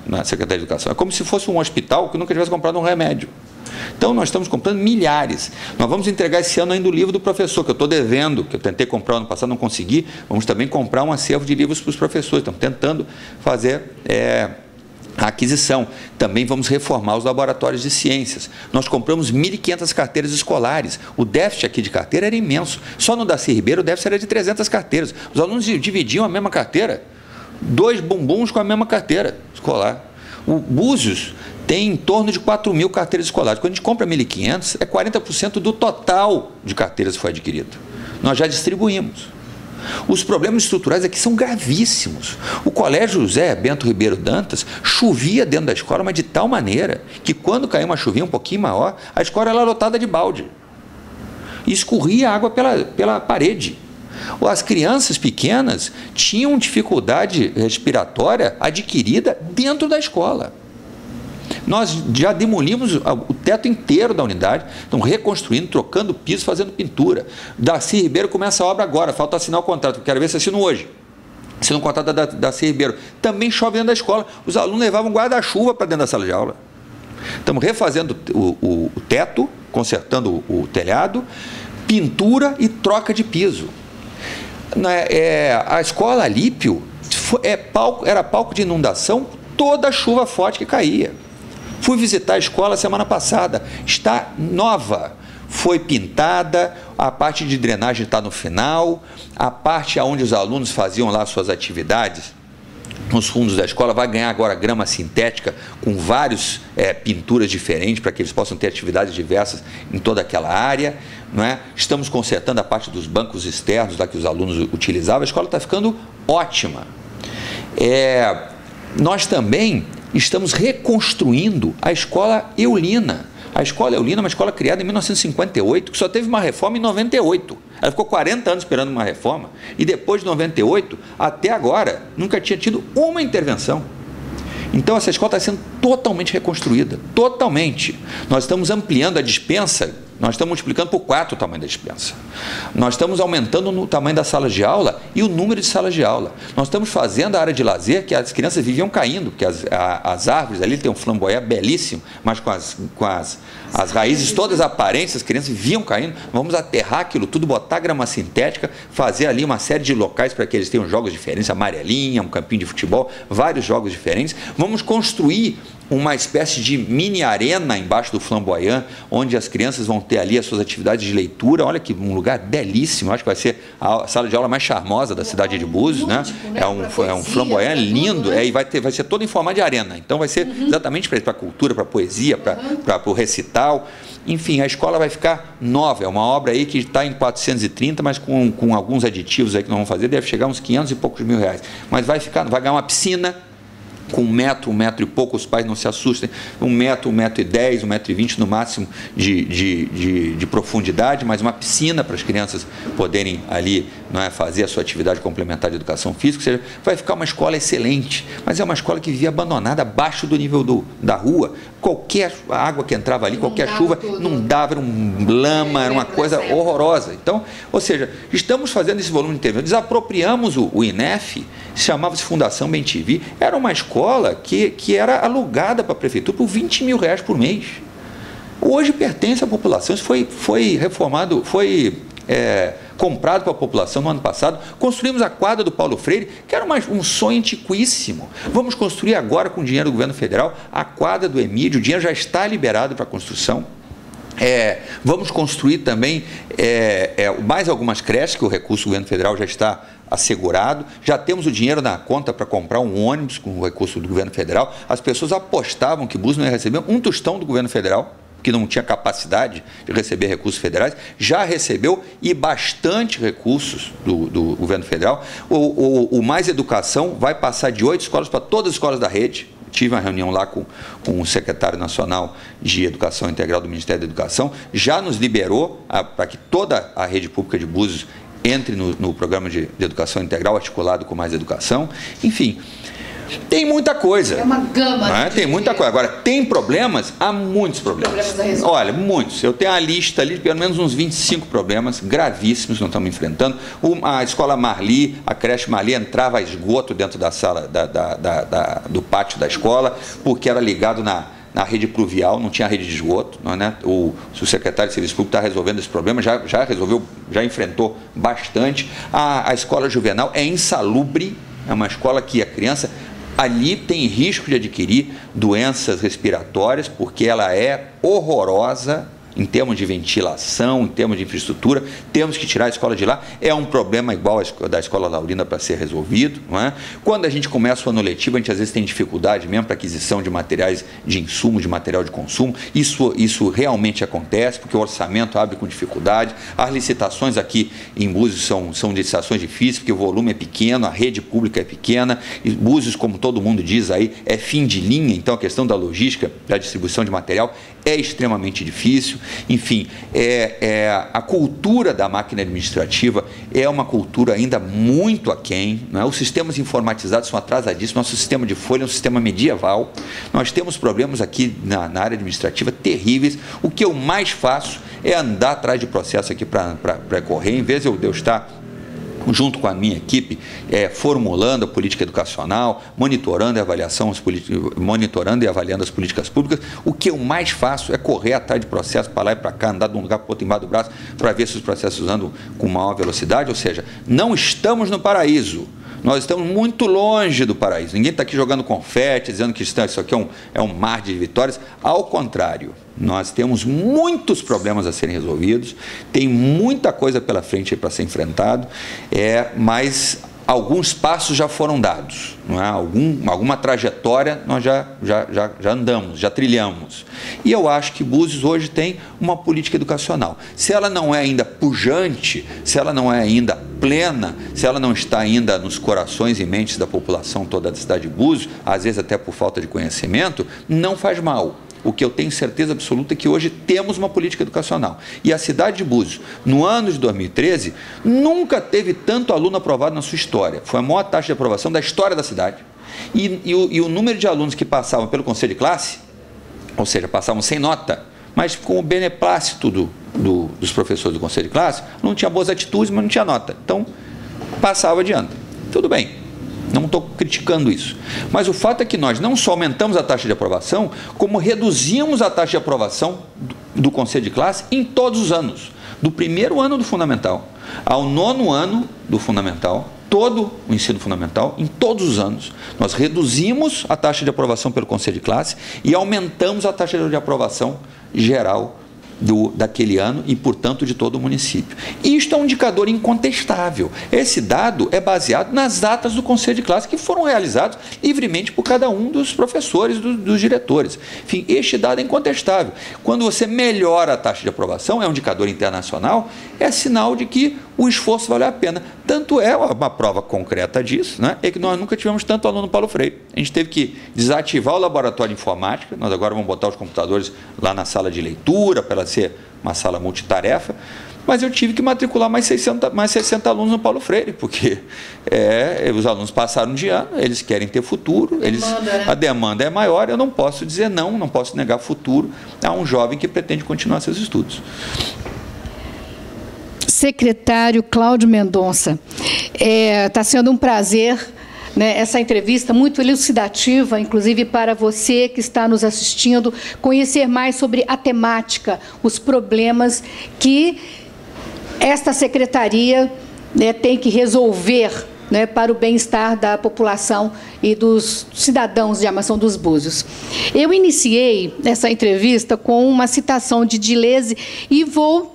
na Secretaria de Educação. É como se fosse um hospital que nunca tivesse comprado um remédio. Então, nós estamos comprando milhares. Nós vamos entregar esse ano ainda o livro do professor, que eu estou devendo, que eu tentei comprar ano passado, não consegui. Vamos também comprar um acervo de livros para os professores. Estamos tentando fazer a aquisição. Também vamos reformar os laboratórios de ciências. Nós compramos 1.500 carteiras escolares. O déficit aqui de carteira era imenso. Só no Darcy Ribeiro o déficit era de 300 carteiras. Os alunos dividiam a mesma carteira. 2 bumbuns com a mesma carteira escolar. O Búzios tem em torno de 4.000 carteiras escolares. Quando a gente compra 1.500, é 40% do total de carteiras que foi adquirido. Nós já distribuímos. Os problemas estruturais aqui são gravíssimos. O Colégio José Bento Ribeiro Dantas chovia dentro da escola, mas de tal maneira que quando caiu uma chuvinha um pouquinho maior, a escola era lotada de balde. E escorria água pela parede. As crianças pequenas tinham dificuldade respiratória adquirida dentro da escola. Nós já demolimos o teto inteiro da unidade, estamos reconstruindo, trocando piso, fazendo pintura. Darcy Ribeiro começa a obra agora, falta assinar o contrato, quero ver se assino hoje. Assino o contrato da Darcy Ribeiro. Também chove dentro da escola, os alunos levavam guarda-chuva para dentro da sala de aula. Estamos refazendo o teto, consertando o telhado, pintura e troca de piso. A escola Alípio era palco de inundação toda a chuva forte que caía. Fui visitar a escola semana passada, está nova, foi pintada, a parte de drenagem está no final, a parte onde os alunos faziam lá suas atividades, nos fundos da escola, vai ganhar agora grama sintética com várias pinturas diferentes para que eles possam ter atividades diversas em toda aquela área. Não é? Estamos consertando a parte dos bancos externos lá que os alunos utilizavam, a escola está ficando ótima. Nós também estamos reconstruindo a escola Eulina. A escola Eulina é uma escola criada em 1958, que só teve uma reforma em 98. Ela ficou 40 anos esperando uma reforma, e depois de 98, até agora, nunca tinha tido uma intervenção. Então, essa escola está sendo totalmente reconstruída, totalmente. Nós estamos ampliando a despensa, nós estamos multiplicando por 4 o tamanho da despensa. Nós estamos aumentando o tamanho das salas de aula e o número de salas de aula. Nós estamos fazendo a área de lazer que as crianças viviam caindo, porque as árvores ali tem um flamboyant belíssimo, mas com as raízes todas aparentes, as crianças viviam caindo. Vamos aterrar aquilo tudo, botar grama sintética, fazer ali uma série de locais para que eles tenham jogos diferentes, amarelinha, um campinho de futebol, vários jogos diferentes. Vamos construir uma espécie de mini arena embaixo do flamboyant, onde as crianças vão ter ali as suas atividades de leitura. Olha que um lugar belíssimo, acho que vai ser a sala de aula mais charmosa da cidade de Búzios, né? É um flamboyant lindo, e vai ser todo em formato de arena. Então vai ser exatamente para a cultura, para a poesia, para o recital. Enfim, a escola vai ficar nova, é uma obra aí que está em 430, mas com alguns aditivos aí que nós vamos fazer, deve chegar a uns 500 e poucos mil reais. Mas vai ganhar uma piscina com 1 metro e pouco, os pais não se assustem, 1 metro, 1,10 m, 1,20 m no máximo de profundidade, mas uma piscina para as crianças poderem ali, não é, fazer a sua atividade complementar de educação física. Ou seja, vai ficar uma escola excelente, mas é uma escola que vivia abandonada, abaixo do nível da rua. Qualquer água que entrava ali, qualquer chuva, não dava, era um lama, era uma coisa horrorosa. Então, ou seja, estamos fazendo esse volume de intervenção, desapropriamos o INEF, chamava-se Fundação Bem-TV, era uma escola que era alugada para a prefeitura por 20 mil reais por mês. Hoje pertence à população, isso foi reformado, comprado para a população no ano passado. Construímos a quadra do Paulo Freire, que era um sonho antiquíssimo. Vamos construir agora, com dinheiro do governo federal, a quadra do Emílio. O dinheiro já está liberado para a construção. Vamos construir também mais algumas creches, que o recurso do governo federal já está assegurado. Já temos o dinheiro na conta para comprar um ônibus com o recurso do governo federal. As pessoas apostavam que Búzios não ia receber um tostão do governo federal, que não tinha capacidade de receber recursos federais. Já recebeu, e bastante recursos do governo federal. O Mais Educação vai passar de 8 escolas para todas as escolas da rede. Tive uma reunião lá com o secretário nacional de Educação Integral do Ministério da Educação, já nos liberou para que toda a rede pública de Búzios entre no programa de educação integral articulado com Mais Educação. Enfim, tem muita coisa. É uma gama. Não é? Tem muita coisa. Agora, tem problemas? Há muitos problemas. Olha, muitos. Eu tenho a lista ali de pelo menos uns 25 problemas gravíssimos que nós estamos enfrentando. A escola Marli, a creche Marli, entrava esgoto dentro da sala, do pátio da escola, porque era ligado na rede pluvial, não tinha rede de esgoto, né? O secretário de Serviço Público está resolvendo esse problema, já resolveu, já enfrentou bastante. A escola juvenal é insalubre, é uma escola que a criança ali tem risco de adquirir doenças respiratórias, porque ela é horrorosa em termos de ventilação, em termos de infraestrutura. Temos que tirar a escola de lá. É um problema igual da Escola Laurina para ser resolvido, não é? Quando a gente começa o ano letivo, a gente às vezes tem dificuldade mesmo para aquisição de materiais de insumo, de material de consumo. Isso realmente acontece, porque o orçamento abre com dificuldade. As licitações aqui em Búzios são licitações difíceis, porque o volume é pequeno, a rede pública é pequena, e Búzios, como todo mundo diz aí, é fim de linha, então a questão da logística, da distribuição de material é extremamente difícil. Enfim, a cultura da máquina administrativa é uma cultura ainda muito aquém, não é? Os sistemas informatizados são atrasadíssimos. Nosso sistema de folha é um sistema medieval. Nós temos problemas aqui na área administrativa terríveis. O que eu mais faço é andar atrás de processo aqui para correr, em vez de eu estar junto com a minha equipe, formulando a política educacional, monitorando e avaliando as políticas públicas. O que eu mais faço é correr atrás de processos, para lá e para cá, andar de um lugar para o outro embaixo do braço, para ver se os processos andam com maior velocidade. Ou seja, não estamos no paraíso. Nós estamos muito longe do paraíso. Ninguém está aqui jogando confete, dizendo que isso aqui é um mar de vitórias. Ao contrário, nós temos muitos problemas a serem resolvidos, tem muita coisa pela frente para ser enfrentado, mas alguns passos já foram dados, não é? Alguma trajetória nós já andamos, já trilhamos. E eu acho que Búzios hoje tem uma política educacional. Se ela não é ainda pujante, se ela não é ainda plena, se ela não está ainda nos corações e mentes da população toda da cidade de Búzios, às vezes até por falta de conhecimento, não faz mal. O que eu tenho certeza absoluta é que hoje temos uma política educacional. E a cidade de Búzios, no ano de 2013, nunca teve tanto aluno aprovado na sua história. Foi a maior taxa de aprovação da história da cidade. E o número de alunos que passavam pelo conselho de classe, ou seja, passavam sem nota, mas com o beneplácito dos professores do conselho de classe, não tinha boas atitudes, mas não tinha nota. Então, passava de ano. Tudo bem, não estou criticando isso. Mas o fato é que nós não só aumentamos a taxa de aprovação, como reduzimos a taxa de aprovação do conselho de classe em todos os anos. Do primeiro ano do fundamental ao 9º ano do fundamental, todo o ensino fundamental, em todos os anos, nós reduzimos a taxa de aprovação pelo conselho de classe e aumentamos a taxa de aprovação geral daquele ano e, portanto, de todo o município. Isto é um indicador incontestável. Esse dado é baseado nas atas do conselho de classe que foram realizados livremente por cada um dos professores, dos diretores. Enfim, este dado é incontestável. Quando você melhora a taxa de aprovação, é um indicador internacional, é sinal de que o esforço valeu a pena. Tanto é uma prova concreta disso, né, é que nós nunca tivemos tanto aluno Paulo Freire. A gente teve que desativar o laboratório de informática, nós agora vamos botar os computadores lá na sala de leitura, para ela ser uma sala multitarefa, mas eu tive que matricular mais 60 alunos no Paulo Freire, porque os alunos passaram de ano, eles querem ter futuro, a demanda é maior, eu não posso dizer não posso negar futuro a um jovem que pretende continuar seus estudos. Secretário Cláudio Mendonça, está sendo um prazer, né, essa entrevista muito elucidativa, inclusive para você que está nos assistindo, conhecer mais sobre a temática, os problemas que esta secretaria, né, tem que resolver, né, para o bem-estar da população e dos cidadãos de Armação dos Búzios. Eu iniciei essa entrevista com uma citação de Deleuze e vou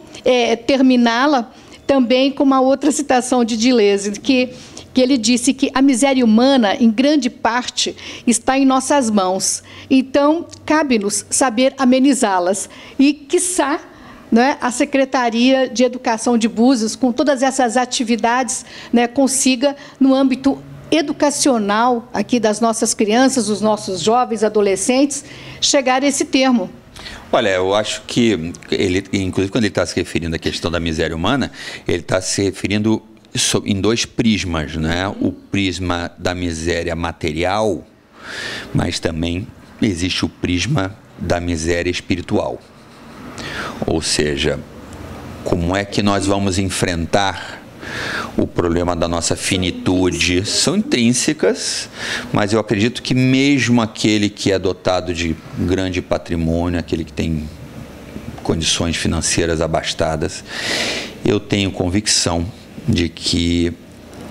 terminá-la também com uma outra citação de Deleuze, que ele disse que a miséria humana, em grande parte, está em nossas mãos. Então, cabe-nos saber amenizá-las. E, quiçá, né, a Secretaria de Educação de Búzios, com todas essas atividades, né, consiga, no âmbito educacional aqui das nossas crianças, dos nossos jovens, adolescentes, chegar a esse termo. Olha, eu acho que, inclusive quando ele está se referindo à questão da miséria humana, ele está se referindo em dois prismas, né? O prisma da miséria material, mas também existe o prisma da miséria espiritual. Ou seja, como é que nós vamos enfrentar o problema da nossa finitude? São intrínsecas, mas eu acredito que mesmo aquele que é dotado de grande patrimônio, aquele que tem condições financeiras abastadas, eu tenho convicção de que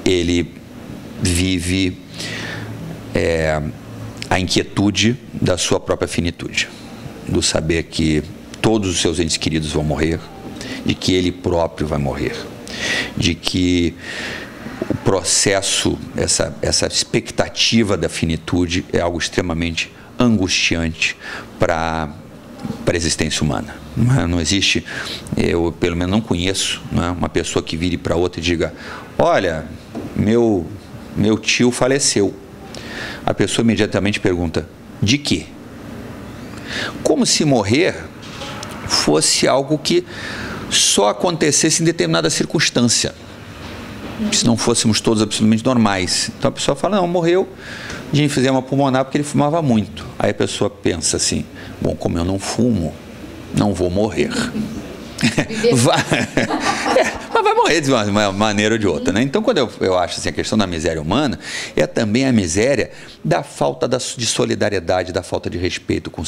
ele vive a inquietude da sua própria finitude, do saber que todos os seus entes queridos vão morrer, de que ele próprio vai morrer, de que o processo, essa expectativa da finitude é algo extremamente angustiante para a existência humana. Não existe, eu pelo menos não conheço, uma pessoa que vire para outra e diga: olha, meu tio faleceu. A pessoa imediatamente pergunta: de quê? Como se morrer fosse algo que só acontecesse em determinada circunstância, se não fôssemos todos absolutamente normais. Então a pessoa fala: não, morreu de enfisema pulmonar porque ele fumava muito. Aí a pessoa pensa assim: bom, como eu não fumo, não vou morrer. Mas vai morrer de uma maneira ou de outra, né? Então, quando eu acho assim, a questão da miséria humana é também a miséria da falta de solidariedade, da falta de respeito com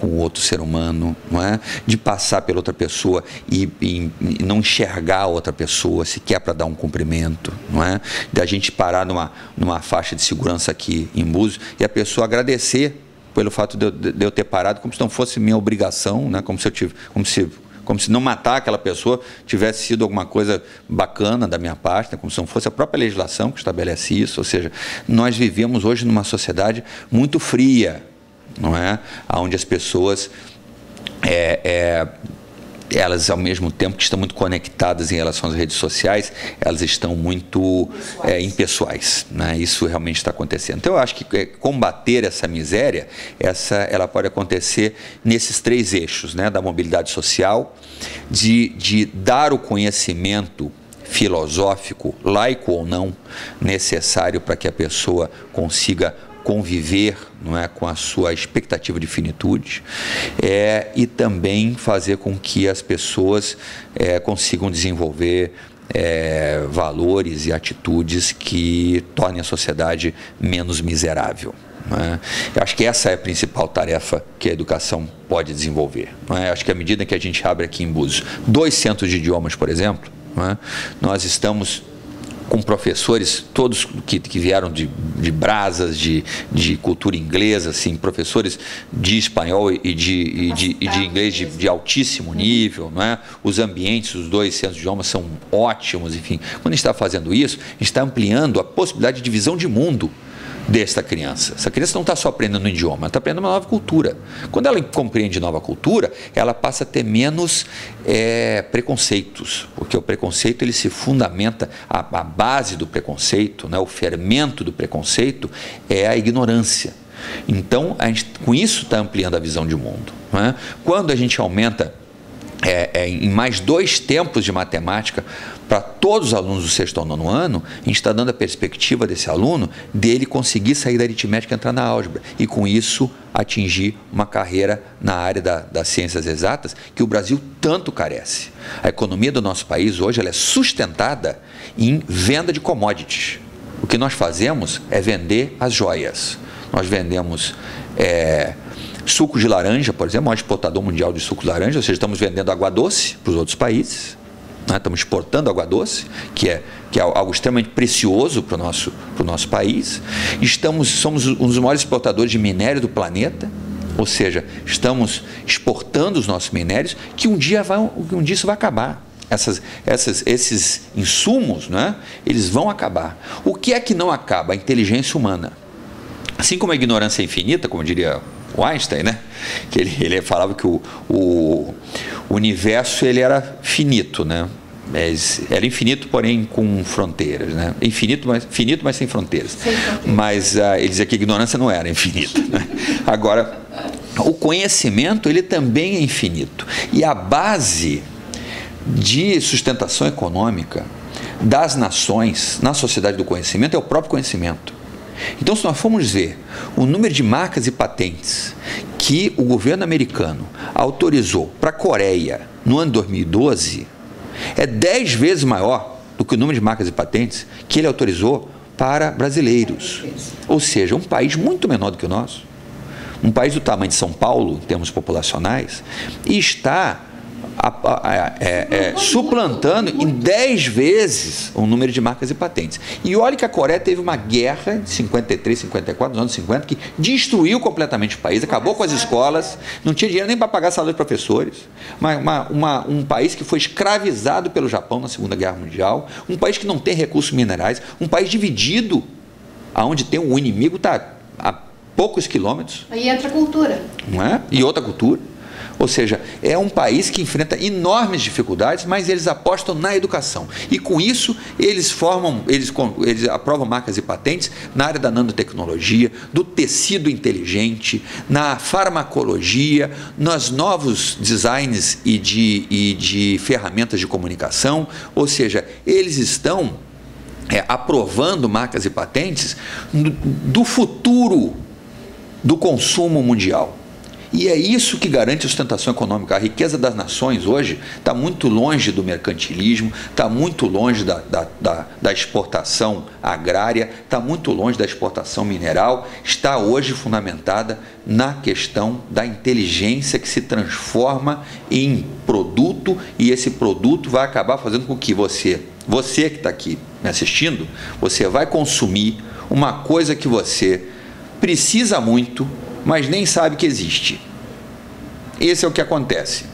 o outro ser humano, não é? De passar pela outra pessoa e não enxergar a outra pessoa sequer para dar um cumprimento, não é? Da gente parar numa faixa de segurança aqui em Búzios e a pessoa agradecer pelo fato de eu ter parado, como se não fosse minha obrigação, né? Como se não matar aquela pessoa tivesse sido alguma coisa bacana da minha parte, né? Como se não fosse a própria legislação que estabelece isso. Ou seja, nós vivemos hoje numa sociedade muito fria, não é? Onde as pessoas, elas, ao mesmo tempo que estão muito conectadas em relação às redes sociais, elas estão muito impessoais, né? Isso realmente está acontecendo. Então, eu acho que combater essa miséria, ela pode acontecer nesses três eixos, né? Da mobilidade social, de dar o conhecimento filosófico, laico ou não, necessário para que a pessoa consiga conviver, não é, com a sua expectativa de finitude, e também fazer com que as pessoas consigam desenvolver valores e atitudes que tornem a sociedade menos miserável. Eu acho que essa é a principal tarefa que a educação pode desenvolver. Acho que à medida que a gente abre aqui em Búzios 2 centros de idiomas, por exemplo, nós estamos com professores, todos que vieram de Brasas, de cultura inglesa, assim, professores de espanhol e de inglês de altíssimo nível, não é? Os ambientes, os 2 centros de idiomas são ótimos, enfim. Quando a gente está fazendo isso, a gente está ampliando a possibilidade de visão de mundo desta criança. Essa criança não está só aprendendo um idioma, ela está aprendendo uma nova cultura. Quando ela compreende nova cultura, ela passa a ter menos preconceitos, porque o preconceito ele se fundamenta, a base do preconceito, né, o fermento do preconceito é a ignorância. Então, a gente, com isso, está ampliando a visão de mundo. Né? Quando a gente aumenta em mais 2 tempos de matemática para todos os alunos do 6º ao 9º ano, a gente está dando a perspectiva desse aluno dele conseguir sair da aritmética e entrar na álgebra e com isso atingir uma carreira na área das ciências exatas que o Brasil tanto carece. A economia do nosso país hoje ela é sustentada em venda de commodities. O que nós fazemos é vender as joias. Nós vendemos suco de laranja, por exemplo, o maior exportador mundial de suco de laranja, ou seja, estamos vendendo água doce para os outros países, né? Estamos exportando água doce, que é algo extremamente precioso para o nosso país. Somos um dos maiores exportadores de minério do planeta, ou seja, estamos exportando os nossos minérios, que um dia isso vai acabar. Esses insumos, né? Eles vão acabar. O que é que não acaba? A inteligência humana. Assim como a ignorância é infinita, como diria o Einstein, né? Que ele falava que o universo ele era finito, né? Era infinito, porém com fronteiras, né? Finito, mas sem fronteiras. Mas ele dizia que a ignorância não era infinita, né? Agora, o conhecimento ele também é infinito. E a base de sustentação econômica das nações na sociedade do conhecimento é o próprio conhecimento. Então, se nós formos ver o número de marcas e patentes que o governo americano autorizou para a Coreia no ano de 2012, é 10 vezes maior do que o número de marcas e patentes que ele autorizou para brasileiros. Ou seja, um país muito menor do que o nosso, um país do tamanho de São Paulo, em termos populacionais, e está suplantando em 10 vezes o número de marcas e patentes. E olha que a Coreia teve uma guerra de 53, 54, nos anos 50, que destruiu completamente o país, acabou com as escolas, não tinha dinheiro nem para pagar salário de professores, um país que foi escravizado pelo Japão na Segunda Guerra Mundial, um país que não tem recursos minerais, um país dividido, onde tem um inimigo está a poucos quilômetros. Aí entra a cultura. Não é? E outra cultura. Ou seja, é um país que enfrenta enormes dificuldades, mas eles apostam na educação. E com isso, eles aprovam marcas e patentes na área da nanotecnologia, do tecido inteligente, na farmacologia, nos novos designs e de ferramentas de comunicação. Ou seja, eles estão aprovando marcas e patentes do futuro do consumo mundial. E é isso que garante a sustentação econômica. A riqueza das nações hoje está muito longe do mercantilismo, está muito longe da exportação agrária, está muito longe da exportação mineral, está hoje fundamentada na questão da inteligência que se transforma em produto, e esse produto vai acabar fazendo com que você que está aqui me assistindo, você vai consumir uma coisa que você precisa muito, mas nem sabe que existe. Esse é o que acontece.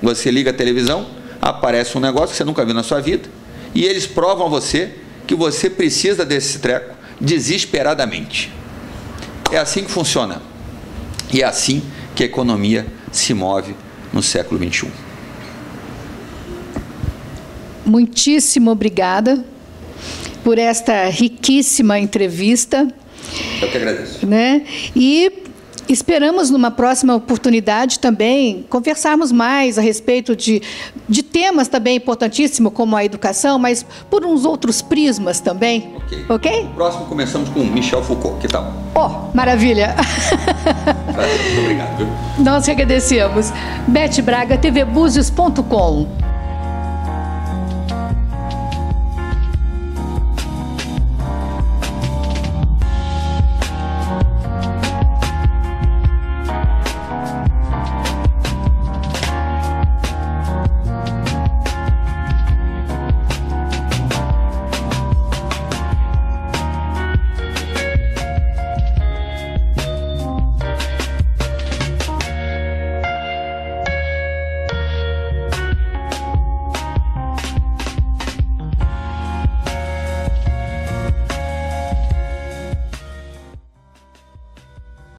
Você liga a televisão, aparece um negócio que você nunca viu na sua vida, e eles provam a você que você precisa desse treco desesperadamente. É assim que funciona. E é assim que a economia se move no século XXI. Muitíssimo obrigada por esta riquíssima entrevista. Eu que agradeço. Né? E Esperamos, numa próxima oportunidade, também conversarmos mais a respeito de temas também importantíssimos, como a educação, mas por uns outros prismas também. Ok? No próximo começamos com Michel Foucault. Que tal? Maravilha! Muito obrigado. Viu? Nós que agradecemos. Beth Braga, tvbuzios.com.